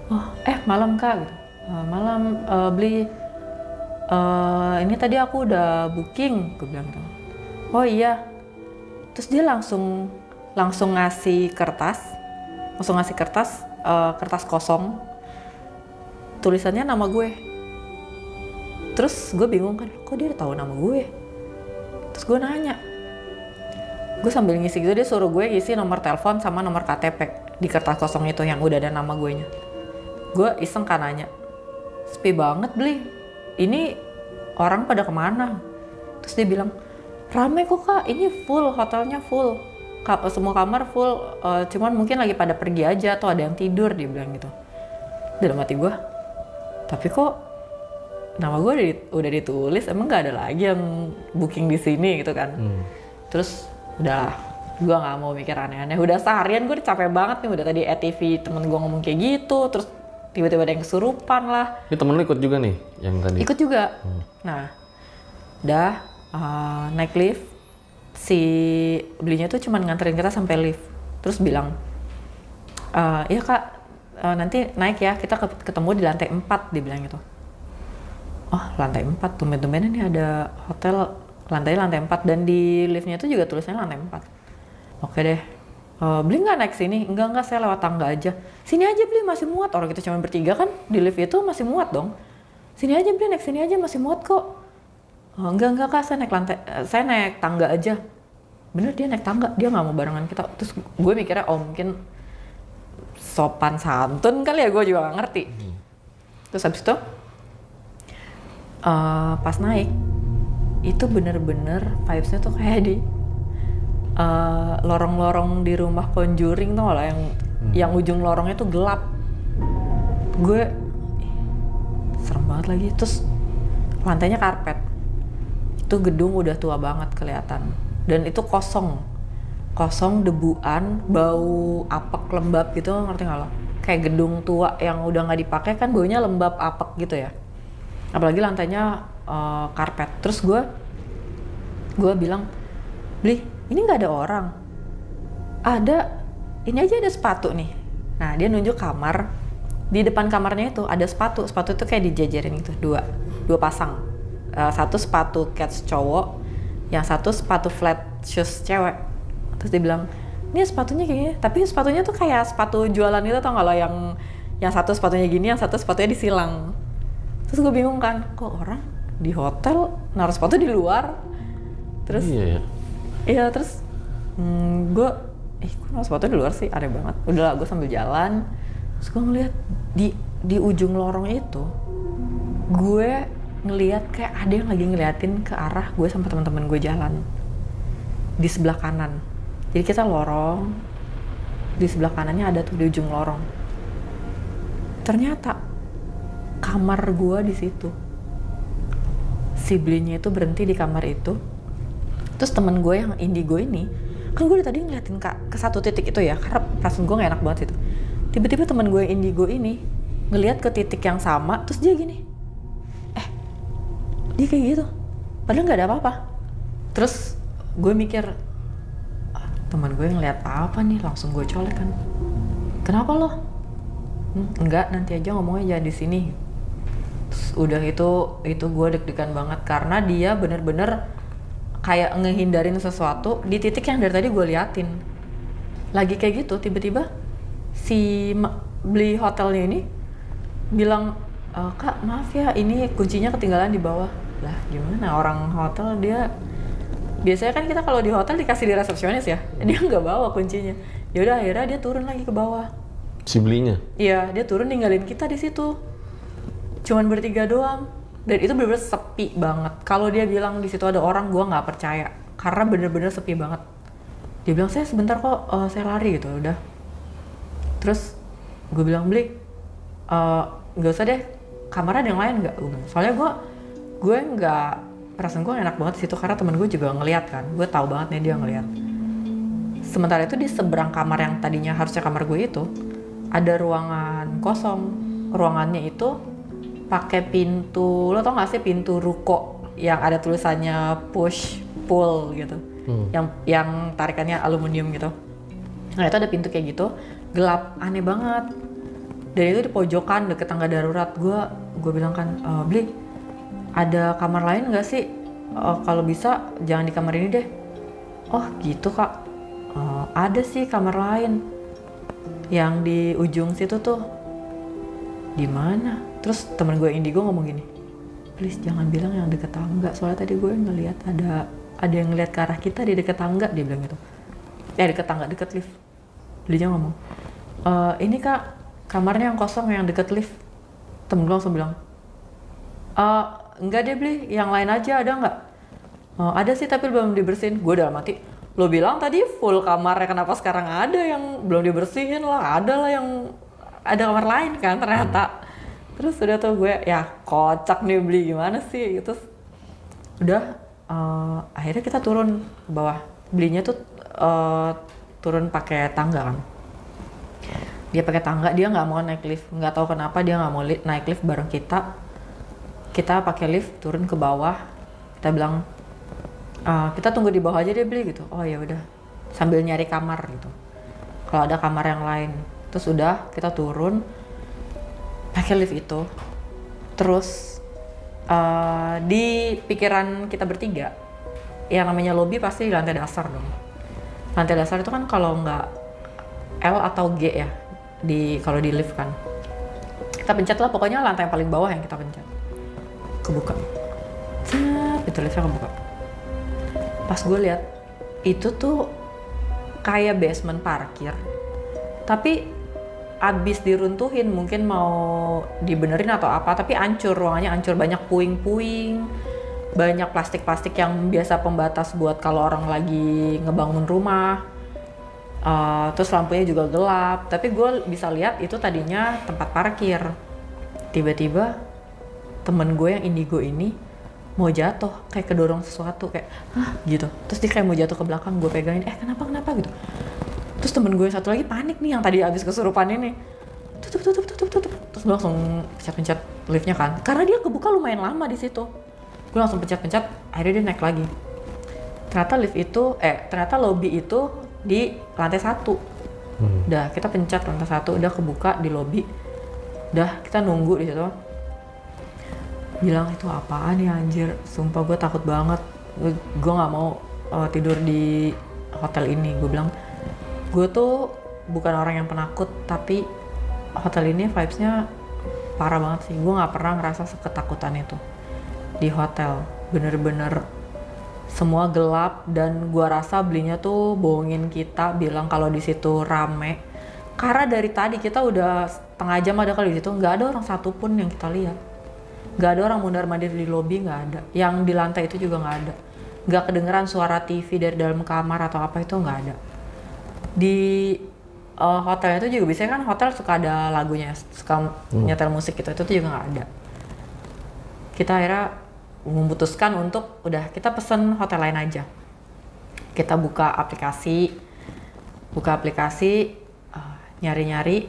Oh, malam kak gitu. Malam beli ini tadi aku udah booking, gue bilang gitu. Oh iya. Terus dia langsung ngasih kertas kosong, tulisannya nama gue. Terus gue bingung kan, kok dia tahu nama gue? Terus gue nanya, gue sambil ngisi gitu, dia suruh gue ngisi nomor telepon sama nomor KTP di kertas kosong itu yang udah ada nama gue nya. Gue iseng kan nanya, sepi banget beli, ini orang pada kemana? Terus dia bilang, rame kok kak, ini full, hotelnya full. Semua kamar full, cuman mungkin lagi pada pergi aja atau ada yang tidur, dia bilang gitu. Dalam hati gue, tapi kok nama gue udah ditulis, emang gak ada lagi yang booking di sini gitu kan. Terus udahlah, gue gak mau mikir aneh-aneh. Udah seharian gue capek banget nih, udah tadi ETV temen gue ngomong kayak gitu, terus tiba-tiba ada yang kesurupan lah. Ini temen lu ikut juga nih yang tadi? Ikut juga. Nah, udah naik lift. Si belinya tuh cuman nganterin kita sampai lift, terus bilang, iya kak, nanti naik ya, kita ketemu di lantai 4, dia bilang gitu. Oh lantai 4, tumben-tumbenan nih ada hotel lantai 4, dan di liftnya itu juga tulisannya lantai 4. Oke deh, beli nggak naik sini? Enggak, saya lewat tangga aja. Sini aja beli, masih muat, orang kita cuma bertiga kan, di lift itu masih muat dong. Sini aja beli, naik sini aja masih muat kok. Oh, enggak kak, saya naik tangga aja. Bener, dia naik tangga, dia nggak mau barengan kita. Terus gue mikirnya, oh mungkin sopan santun kali ya, gue juga nggak ngerti. Terus habis itu pas naik, itu bener-bener vibes-nya tuh kayak di lorong-lorong di rumah Conjuring tuh lah, yang ujung lorongnya tuh gelap. Gue serem banget lagi. Terus lantainya karpet. Itu gedung udah tua banget kelihatan, dan itu kosong, debuan, bau apek lembab gitu, ngerti nggak lo? Kayak gedung tua yang udah nggak dipakai kan baunya lembab apek gitu ya. Apalagi lantainya karpet. Terus gue bilang, beli, ini nggak ada orang. Ada, ini aja ada sepatu nih. Nah dia nunjuk kamar, di depan kamarnya itu ada sepatu itu kayak dijajarin gitu, dua pasang. Satu sepatu cats cowok, yang satu sepatu flat shoes cewek. Terus dia bilang, ini sepatunya kayak gini, tapi sepatunya tuh kayak sepatu jualan itu, tau gak lo, yang satu sepatunya gini, yang satu sepatunya disilang. Terus gue bingung kan, kok orang di hotel naruh sepatu di luar. Terus Iya ya. iya terus gue kok naruh sepatu di luar sih, aneh banget. Udahlah, gue sambil jalan terus gue ngeliat di ujung lorong itu, gue ngeliat kayak ada yang lagi ngeliatin ke arah gue sama teman-teman gue jalan di sebelah kanan. Jadi kita lorong, di sebelah kanannya ada tuh di ujung lorong. Ternyata kamar gue di situ. Si belinya itu berhenti di kamar itu. Terus temen gue yang indigo ini, kan gue dari tadi ngeliatin ke satu titik itu ya, karena perasaan gue gak enak banget itu. Tiba-tiba temen gue yang indigo ini ngeliat ke titik yang sama, terus dia gini, dia kayak gitu, padahal gak ada apa-apa. Terus gue mikir, teman gue ngeliat apa nih, langsung gue colek kan. Kenapa lo? Enggak, nanti aja ngomongnya jangan di sini. Terus udah itu gue deg-degan banget karena dia bener-bener kayak ngehindarin sesuatu di titik yang dari tadi gue liatin. Lagi kayak gitu, tiba-tiba si beli hotelnya ini bilang, Kak maaf ya, ini kuncinya ketinggalan di bawah. Lah gimana, orang hotel dia biasanya kan kita kalau di hotel dikasih di resepsionis ya, dia nggak bawa kuncinya. Ya udah akhirnya dia turun lagi ke bawah. Si belinya? Iya, dia turun ninggalin kita di situ. Cuman bertiga doang. Dan itu bener-bener sepi banget. Kalau dia bilang di situ ada orang, gue nggak percaya. Karena bener-bener sepi banget. Dia bilang, saya sebentar kok, saya lari gitu. Udah. Terus gue bilang, beli, nggak usah deh. Kamar ada yang lain nggak? Soalnya gue nggak, perasaan gue enak banget di situ karena temen gue juga ngeliat kan. Gue tahu banget nih dia ngeliat. Sementara itu di seberang kamar yang tadinya harusnya kamar gue itu, ada ruangan kosong. Ruangannya itu pakai pintu, lo tau gak sih pintu ruko yang ada tulisannya push pull gitu, yang tarikannya aluminium gitu. Nah itu ada pintu kayak gitu, gelap, aneh banget. Dan itu di pojokan deket tangga darurat. Gue bilang kan, beli ada kamar lain nggak sih? Kalau bisa jangan di kamar ini deh. Oh gitu kak, ada sih kamar lain yang di ujung situ tuh. Di mana? Terus temen gue indigo ngomong gini, please jangan bilang yang deket tangga, soalnya tadi gue ngeliat ada yang ngeliat ke arah kita di deket tangga, dia bilang gitu. Ya deket tangga, deket lift. Dia ngomong, ini kak kamarnya yang kosong yang deket lift. Temen gue langsung bilang, enggak deh beli, yang lain aja ada nggak? Ada sih tapi belum dibersihin. Gue udah mati. Lo bilang tadi full kamarnya, kenapa sekarang ada yang belum dibersihin lah? Ada lah yang ada kamar lain kan ternyata. Terus udah tuh gue ya kocak nih beli gimana sih gitu. Udah akhirnya kita turun ke bawah. Belinya tuh turun pakai tangga kan. Dia pakai tangga, dia nggak mau naik lift. Nggak tahu kenapa dia nggak mau naik lift bareng kita. Kita pakai lift turun ke bawah. Kita bilang kita tunggu di bawah aja deh beli gitu. Oh ya udah, sambil nyari kamar gitu. Kalau ada kamar yang lain. Terus udah kita turun pakai lift itu. Terus di pikiran kita bertiga, yang namanya lobby pasti di lantai dasar dong. Lantai dasar itu kan kalau nggak L atau G ya, kalau di lift kan. Kita pencet lah, pokoknya lantai yang paling bawah yang kita pencet. Kebuka. Cet, itu liftnya kebuka. Pas gue lihat, itu tuh kayak basement parkir. Tapi abis diruntuhin, mungkin mau dibenerin atau apa, tapi hancur, ruangannya hancur, banyak puing-puing, banyak plastik-plastik yang biasa pembatas buat kalau orang lagi ngebangun rumah. Terus lampunya juga gelap, tapi gue bisa lihat itu tadinya tempat parkir. Tiba-tiba temen gue yang indigo ini mau jatuh, kayak kedorong sesuatu, kayak gitu. Terus dia kayak mau jatuh ke belakang, gue pegangin, kenapa gitu. Terus temen gue satu lagi panik nih, yang tadi abis kesurupan ini, tutup. Terus gue langsung pencet liftnya kan, karena dia kebuka lumayan lama di situ. Gue langsung pencet, akhirnya dia naik lagi. Ternyata lobby itu di lantai 1. Udah kita pencet lantai 1, udah kebuka di lobby. Udah kita nunggu di situ. Bilang itu apaan ya anjir, sumpah gue takut banget. Gue nggak mau tidur di hotel ini. Gue bilang, gue tuh bukan orang yang penakut, tapi hotel ini vibes-nya parah banget sih. Gue nggak pernah ngerasa seketakutan itu. di hotel. Bener-bener semua gelap dan gua rasa belinya tuh bohongin kita bilang kalau di situ rame. Karena dari tadi kita udah setengah jam ada kali di situ, nggak ada orang satupun yang kita lihat. Nggak ada orang mondar-mandir di lobi, nggak ada. Yang di lantai itu juga nggak ada. Nggak kedengeran suara TV dari dalam kamar atau apa itu nggak ada. Di hotel itu juga biasanya kan hotel suka ada lagunya, suka nyetel musik gitu, itu tuh juga nggak ada. Kita akhirnya memutuskan untuk udah kita pesen hotel lain aja. Kita buka aplikasi, nyari-nyari,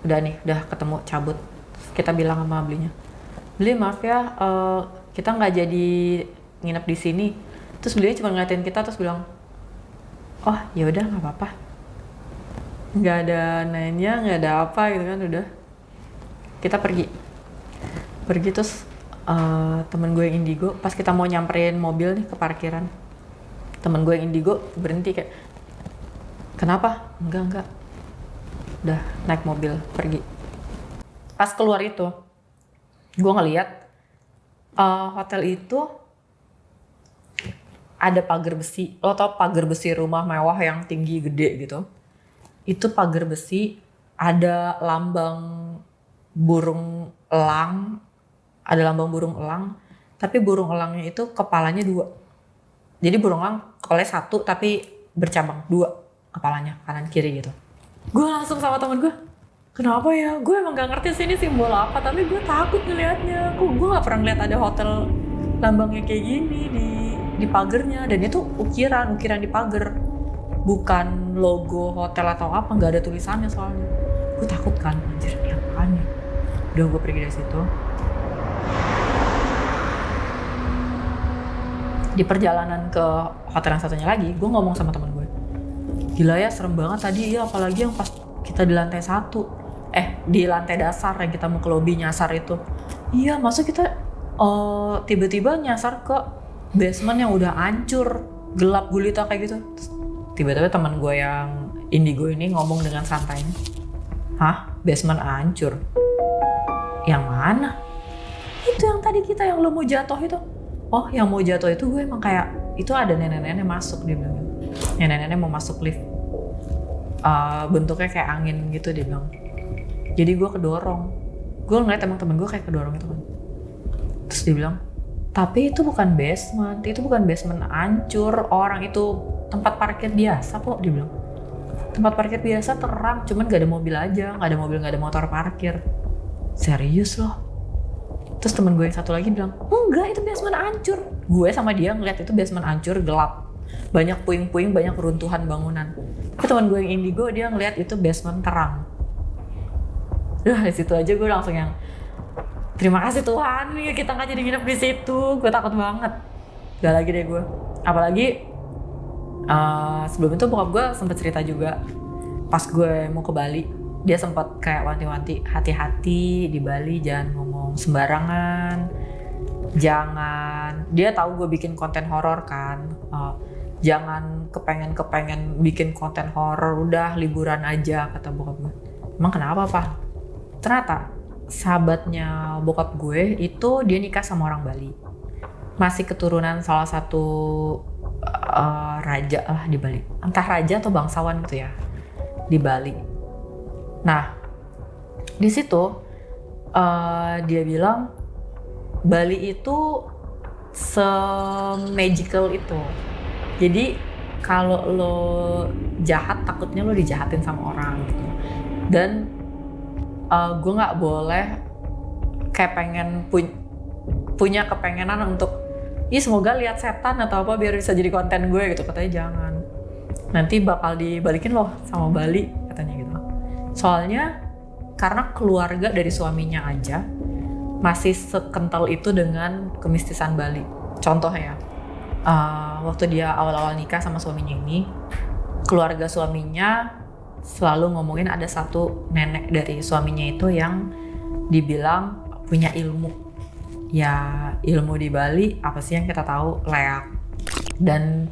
udah ketemu, cabut. Terus kita bilang sama belinya, beli maaf ya, kita nggak jadi nginep di sini. Terus belinya cuma ngeliatin kita terus bilang, oh ya udah nggak apa-apa. Nggak ada nanya, nggak ada apa gitu kan, udah. Kita pergi terus temen gue yang indigo, pas kita mau nyamperin mobil nih ke parkiran, temen gue yang indigo berhenti kayak, kenapa? Enggak. Udah naik mobil, pergi. Pas keluar itu, gue ngeliat hotel itu ada pagar besi. Lo tau pagar besi rumah mewah yang tinggi gede gitu? Itu pagar besi, ada lambang burung elang, tapi burung elangnya itu kepalanya 2. Jadi burung elang kepalanya 1 tapi bercabang 2 kepalanya, kanan kiri gitu. Gue langsung sama temen gue, kenapa ya? Gue emang gak ngerti sih ini simbol apa, tapi gue takut ngelihatnya. Gue gak pernah ngeliat ada hotel lambangnya kayak gini di pagernya, dan itu ukiran di pagar, bukan logo hotel atau apa, nggak ada tulisannya soalnya. Gue takut kan, anjir ini apaan ya? Udah gue pergi dari situ. Di perjalanan ke hotel yang satunya lagi, gue ngomong sama teman gue, gila ya serem banget tadi ya, apalagi yang pas kita di lantai 1, di lantai dasar yang kita mau ke lobi nyasar itu. Iya, masa kita tiba-tiba nyasar ke basement yang udah hancur, gelap gulita kayak gitu. Terus tiba-tiba teman gue yang indigo ini ngomong dengan santainya, hah? Basement hancur? Yang mana? Itu yang tadi kita yang lo mau jatuh itu. Oh, yang mau jatuh itu gue emang kayak, itu ada nenek-nenek masuk, dia bilang. Nenek-nenek mau masuk lift. Bentuknya kayak angin gitu, dia bilang. Jadi gue kedorong. Gue ngeliat emang temen gue kayak kedorong itu kan. Terus dia bilang, tapi itu bukan basement hancur. Orang itu tempat parkir biasa kok, dia bilang. Tempat parkir biasa terang, cuman gak ada mobil aja. Gak ada motor parkir. Serius loh? Terus temen gue yang satu lagi bilang, enggak, itu basement hancur. Gue sama dia ngeliat itu basement hancur, gelap. Banyak puing-puing, banyak runtuhan bangunan. Tapi temen gue yang indigo, dia ngeliat itu basement terang. Dari situ aja gue langsung yang, terima kasih Tuhan, kita gak jadi nginep di situ. Gue takut banget. Gak lagi deh gue. Apalagi sebelum itu bokap gue sempet cerita juga. Pas gue mau ke Bali, dia sempat kayak wanti-wanti, hati-hati di Bali, jangan ngomong sembarangan, jangan, dia tahu gue bikin konten horor kan, jangan kepengen bikin konten horor, udah liburan aja, kata bokap gue. Emang kenapa Pak? Ternyata sahabatnya bokap gue itu dia nikah sama orang Bali, masih keturunan salah satu raja lah di Bali, entah raja atau bangsawan gitu ya di Bali. Nah, di situ dia bilang Bali itu se-magical itu. Jadi kalau lo jahat, takutnya lo dijahatin sama orang gitu. Dan gue nggak boleh kayak pengen punya kepengenan untuk, semoga lihat setan atau apa biar bisa jadi konten gue gitu. Katanya jangan. Nanti bakal dibalikin loh sama Bali, katanya gitu. Soalnya karena keluarga dari suaminya aja masih sekental itu dengan kemistisan Bali. Contohnya, waktu dia awal-awal nikah sama suaminya ini, keluarga suaminya selalu ngomongin ada satu nenek dari suaminya itu yang dibilang punya ilmu. Ya ilmu di Bali apa sih yang kita tahu, leak. Dan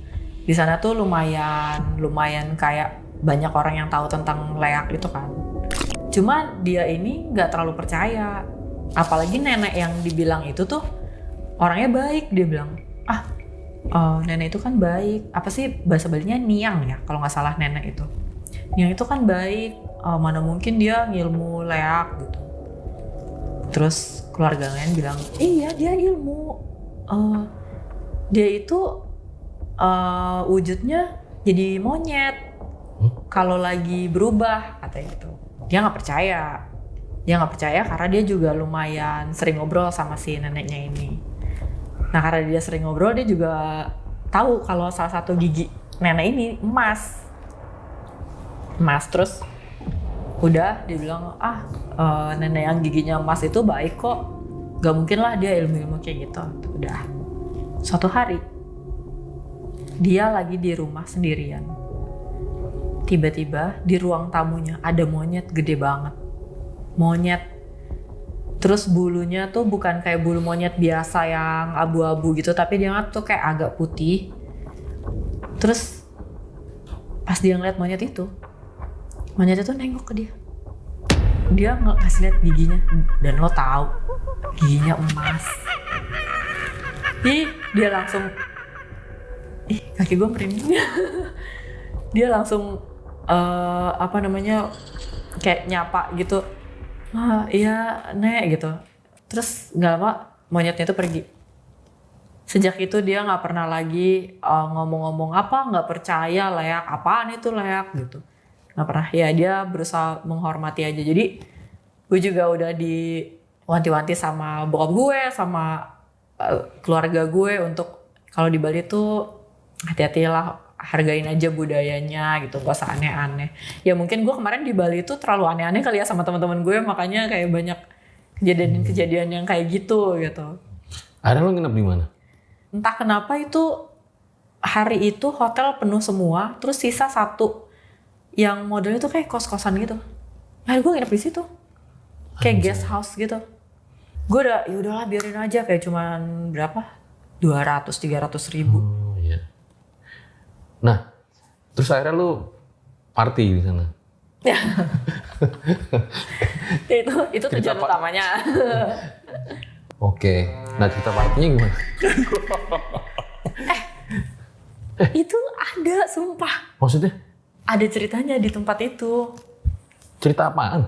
di sana tuh lumayan kayak banyak orang yang tahu tentang leak itu kan. Cuma dia ini nggak terlalu percaya. Apalagi nenek yang dibilang itu tuh orangnya baik, dia bilang nenek itu kan baik, apa sih bahasa Balinya niang ya kalau nggak salah nenek itu. Niang itu kan baik, mana mungkin dia ngilmu leak gitu. Terus keluarga lain bilang, iya dia ilmu, dia itu wujudnya jadi monyet kalau lagi berubah katanya gitu. Dia nggak percaya karena dia juga lumayan sering ngobrol sama si neneknya ini. Nah karena dia sering ngobrol, dia juga tahu kalau salah satu gigi nenek ini emas. Terus udah dia bilang nenek yang giginya emas itu baik kok, gak mungkin lah dia ilmu kayak gitu. Udah suatu hari dia lagi di rumah sendirian, tiba-tiba di ruang tamunya ada monyet gede banget. Terus bulunya tuh bukan kayak bulu monyet biasa yang abu-abu gitu, tapi dia tuh kayak agak putih. Terus pas dia ngeliat monyet itu nengok ke dia. Dia ngasih lihat giginya, dan lo tahu giginya emas. Dia langsung, kaki gue merinding. Dia langsung kayak nyapa gitu. Iya nek gitu. Terus nggak lama monyetnya itu pergi. Sejak itu dia nggak pernah lagi ngomong-ngomong nggak percaya leak, apaan itu leak gitu. Nggak pernah. Ya dia berusaha menghormati aja. Jadi gue juga udah diwanti-wanti sama bokap gue, sama keluarga gue untuk kalau di Bali tuh hati-hatilah, hargain aja budayanya gitu, gak usah aneh-aneh. Ya mungkin gue kemarin di Bali itu terlalu aneh-aneh kali ya sama teman-teman gue, makanya kayak banyak kejadian-kejadian yang kayak gitu. Akhirnya lo nginep di mana? Entah kenapa itu hari itu hotel penuh semua, terus sisa satu yang modelnya tuh kayak kos-kosan gitu. Akhirnya gue nginep di situ, kayak guest house gitu. Gue udah yaudahlah biarin aja, kayak cuman berapa? 200-300 ribu. Iya. Nah, terus akhirnya lu party di sana. itu tujuan utamanya. Oke. Nah, cerita partinya gimana? Itu ada, sumpah. Maksudnya? Ada ceritanya di tempat itu. Cerita apaan?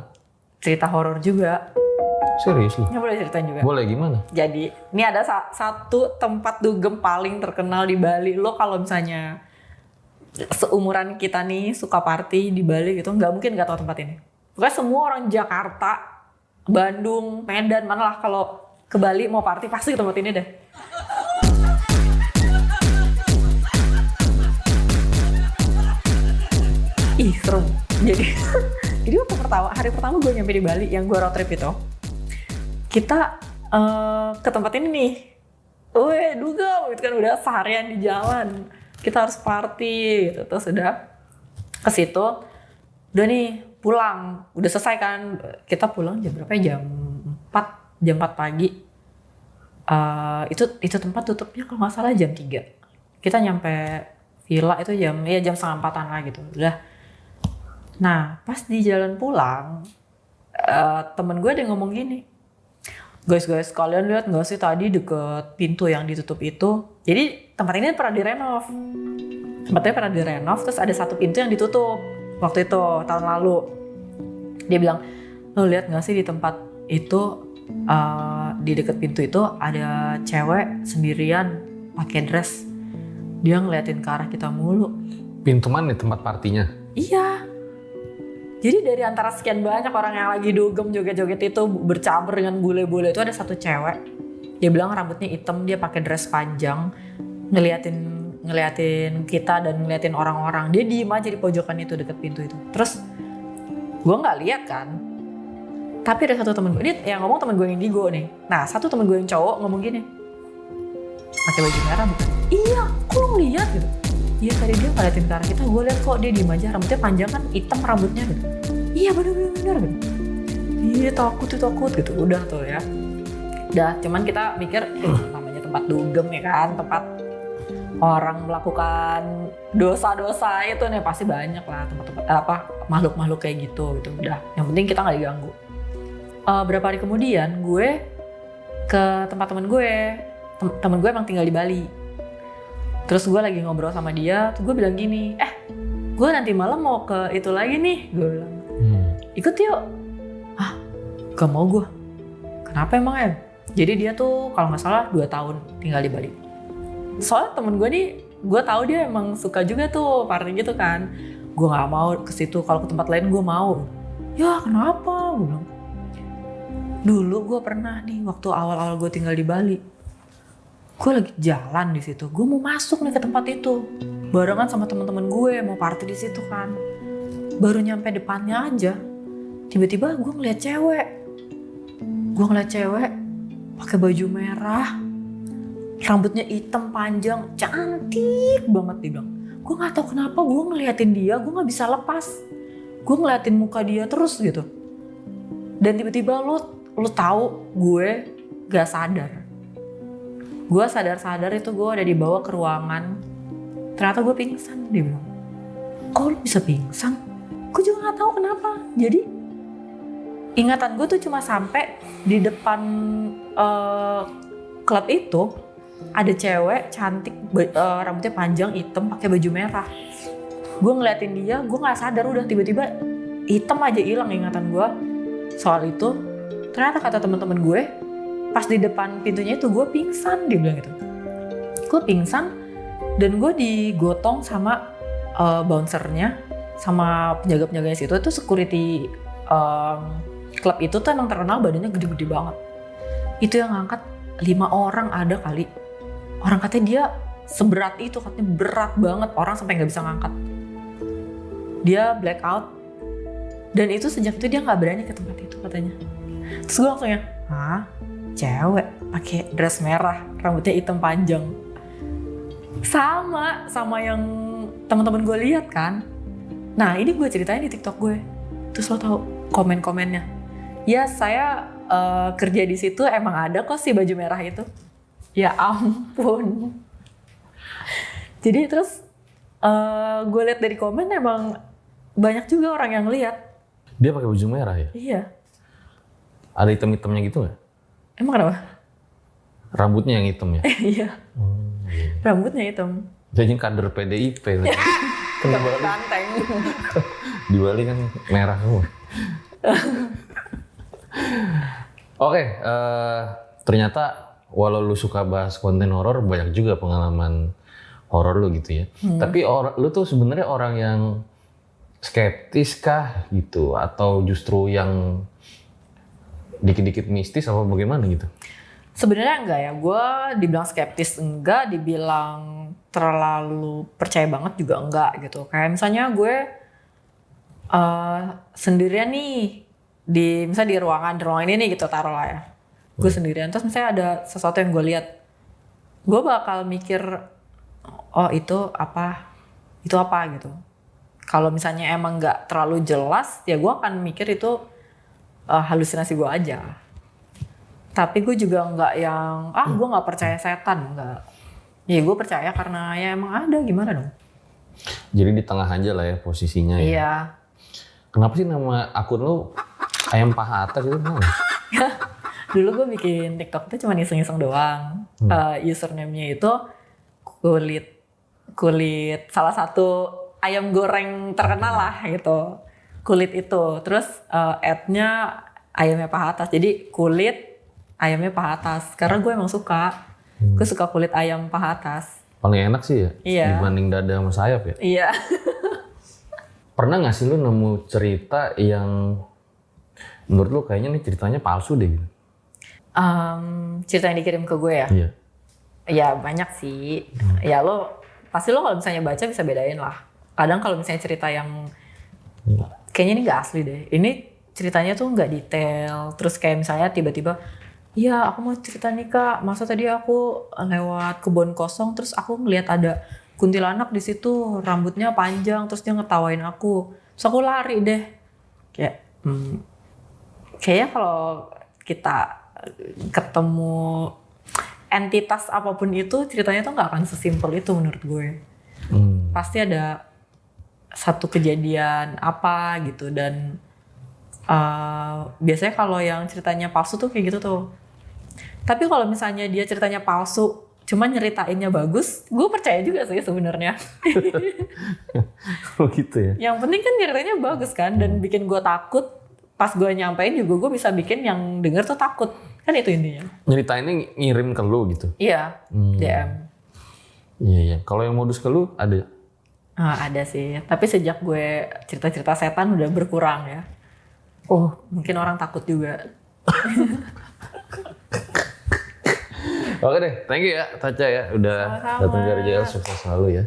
Cerita horor juga. Serius lu? Ya boleh ceritain juga. Boleh, gimana? Jadi, ini ada satu tempat dugem paling terkenal di Bali. Lo kalau misalnya seumuran kita nih suka party di Bali gitu, nggak mungkin nggak tahu tempat ini. Pokoknya semua orang Jakarta, Bandung, Medan, mana lah kalau ke Bali mau party pasti ke tempat ini deh. Ih seru. Jadi waktu hari pertama gue nyampe di Bali, yang gue road trip itu, kita ke tempat ini nih. Dugem gitu kan, udah seharian di jalan. Kita harus party gitu. Terus udah ke situ, udah nih pulang, udah selesai kan. Kita pulang jam berapa ya? Jam 4 pagi. Itu tempat tutupnya kalau nggak salah jam 3. Kita nyampe villa itu jam 3:30 lah gitu. Udah. Nah pas di jalan pulang, temen gue ada ngomong gini, guys kalian lihat nggak sih tadi deket pintu yang ditutup itu? Jadi tempat ini pernah direnov. Tempatnya pernah direnov, terus ada satu pintu yang ditutup waktu itu tahun lalu. Dia bilang, lo lihat nggak sih di tempat itu, di deket pintu itu ada cewek sendirian pakai dress. Dia ngeliatin ke arah kita mulu. Pintu mana nih tempat partinya? Iya. Jadi dari antara sekian banyak orang yang lagi dugem joget-joget itu bercampur dengan bule-bule itu ada satu cewek. Dia bilang rambutnya hitam, dia pakai dress panjang, ngeliatin kita dan ngeliatin orang-orang. Dia diem aja di pojokan itu deket pintu itu. Terus gue nggak lihat kan. Tapi ada satu temen gue, ini yang ngomong temen gue yang indigo nih. Nah satu temen gue yang cowok ngomong gini, pakai baju merah bukan? Iya, kok lo ngeliat gitu? Iya tadi dia ngeliatin ke arah kita, gue liat kok dia diem aja, rambutnya panjang kan, hitam rambutnya gitu. Iya bener gitu. Iya takut gitu, udah tuh ya. Udah, cuman kita mikir, namanya tempat dugem ya kan, tempat orang melakukan dosa-dosa itu nih pasti banyak lah tempat-tempat makhluk-makhluk kayak gitu. Udah, yang penting kita nggak diganggu. Berapa hari kemudian gue ke tempat temen gue, temen gue emang tinggal di Bali. Terus gue lagi ngobrol sama dia, tuh gue bilang gini, gue nanti malam mau ke itu lagi nih, gue bilang. Ikut yuk. Gak mau gue. Kenapa emang ya? Jadi dia tuh kalau nggak salah 2 tahun tinggal di Bali. Soalnya temen gue nih, gue tahu dia emang suka juga tuh party gitu kan. Gue nggak mau ke situ, kalau ke tempat lain gue mau. Ya kenapa? Gue bilang. Dulu gue pernah nih waktu awal-awal gue tinggal di Bali. Gue lagi jalan di situ, gue mau masuk nih ke tempat itu, barengan sama teman-teman gue mau party di situ kan. Baru nyampe depannya aja, tiba-tiba gue ngeliat cewek. Gue ngeliat cewek pakai baju merah, rambutnya hitam panjang, cantik banget dia bilang. Gue nggak tahu kenapa gue ngeliatin dia, gue nggak bisa lepas. Gue ngeliatin muka dia terus gitu. Dan tiba-tiba lu tahu gue gak sadar. Gue sadar-sadar itu gue udah dibawa ke ruangan. Ternyata gue pingsan, dia bilang. Kok lu bisa pingsan? Gue juga gak tahu kenapa. Jadi ingatan gue tuh cuma sampai di depan klub itu ada cewek cantik, rambutnya panjang, hitam, pakai baju merah. Gue ngeliatin dia, gue gak sadar udah tiba-tiba hitam aja hilang ingatan gue soal itu. Ternyata kata teman-teman gue, pas di depan pintunya itu gue pingsan, dia bilang gitu. Gue pingsan dan gue digotong sama bouncernya, sama penjaga-penjaganya situ. Itu security klub itu tuh emang terkenal badannya gede-gede banget. Itu yang ngangkat 5 orang ada kali. Orang katanya dia seberat itu, katanya berat banget, orang sampai nggak bisa ngangkat. Dia black out dan itu sejak itu dia nggak berani ke tempat itu katanya. Terus gue langsung ya, hah? Cewek pakai dress merah, rambutnya hitam panjang, sama yang teman-teman gue lihat kan. Nah ini gue ceritain di TikTok gue. Terus lo tahu komen-komennya? Ya saya kerja di situ emang ada kok si baju merah itu. Ya ampun. Jadi terus gue lihat dari komen emang banyak juga orang yang lihat. Dia pakai baju merah ya? Iya. Ada hitam-hitamnya gitu nggak? Emang kenapa? Rambutnya yang hitam ya? Iya. Rambutnya hitam. Jadi kader PDIP. Banteng. Di Bali kan merah semua. Oke, ternyata walau lu suka bahas konten horor, banyak juga pengalaman horor lu gitu ya. Tapi lu tuh sebenarnya orang yang skeptis kah gitu, atau justru yang dikit-dikit mistis apa bagaimana gitu? Sebenarnya enggak ya, gue dibilang skeptis enggak, dibilang terlalu percaya banget juga enggak gitu. Kayak misalnya gue sendirian nih, misalnya di ruangan ini nih gitu taruh lah ya. Gue sendirian, terus misalnya ada sesuatu yang gue lihat, gue bakal mikir, oh itu apa gitu. Kalau misalnya emang enggak terlalu jelas, ya gue akan mikir itu halusinasi gue aja. Tapi gue juga nggak yang gue nggak percaya setan, nggak. Ya gue percaya karena ya emang ada, gimana dong. Jadi di tengah aja lah ya posisinya ya. Iya. Kenapa sih nama akun lu ayam paha atas itu kenapa? Dulu gue bikin TikTok itu cuma iseng-iseng doang. Username-nya itu kulit salah satu ayam goreng terkenal lah gitu. Kulit itu, terus ad-nya ayamnya paha atas. Jadi kulit ayamnya paha atas. Karena gue emang suka. Gue suka kulit ayam paha atas. Paling enak sih ya? Iya. Dibanding dada sama sayap ya? Iya. Pernah gak sih lu nemu cerita yang menurut lu kayaknya nih ceritanya palsu deh gitu? Cerita yang dikirim ke gue ya? Iya. Ya banyak sih. Ya pasti lo kalau misalnya baca bisa bedain lah. Kadang kalau misalnya cerita yang kayaknya ini gak asli deh. Ini ceritanya tuh gak detail. Terus kayak misalnya tiba-tiba, iya aku mau cerita nih kak. Masa tadi aku lewat kebun kosong terus aku ngeliat ada kuntilanak di situ, rambutnya panjang, terus dia ngetawain aku. Terus aku lari deh. Kayaknya kalau kita ketemu entitas apapun itu, ceritanya tuh gak akan sesimpel itu menurut gue. Pasti ada satu kejadian apa gitu, dan biasanya kalau yang ceritanya palsu tuh kayak gitu tuh. Tapi kalau misalnya dia ceritanya palsu, cuma nyeritainnya bagus, gue percaya juga sih sebenarnya. Oh gitu ya. Yang penting kan ceritanya bagus kan, dan bikin gue takut. Pas gue nyampein juga gue bisa bikin yang denger tuh takut. Kan itu intinya. Nyeritainnya ngirim ke lu gitu? Iya, DM. Iya. Kalau yang modus ke lu ada? Ada sih, tapi sejak gue cerita-cerita setan udah berkurang ya. Oh, mungkin orang takut juga. Oke deh, thank you ya Taca ya udah datang dari JL, sukses selalu ya.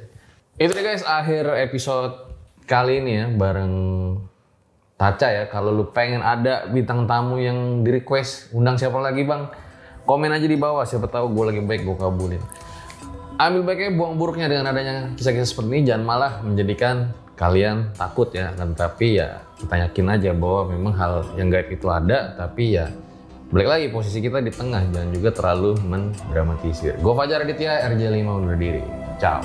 Itu deh guys akhir episode kali ini ya bareng Taca ya. Kalau lu pengen ada bintang tamu yang di request undang siapa lagi bang, komen aja di bawah, siapa tahu gue lagi baik gue kabulin. Ambil baiknya, buang buruknya dengan adanya kisah-kisah seperti ini, jangan malah menjadikan kalian takut ya. Tapi ya kita yakin aja bahwa memang hal yang gaib itu ada, tapi ya balik lagi posisi kita di tengah, jangan juga terlalu mendramatisir. Gue Fajar Aditya, RJ5 undur diri. Ciao.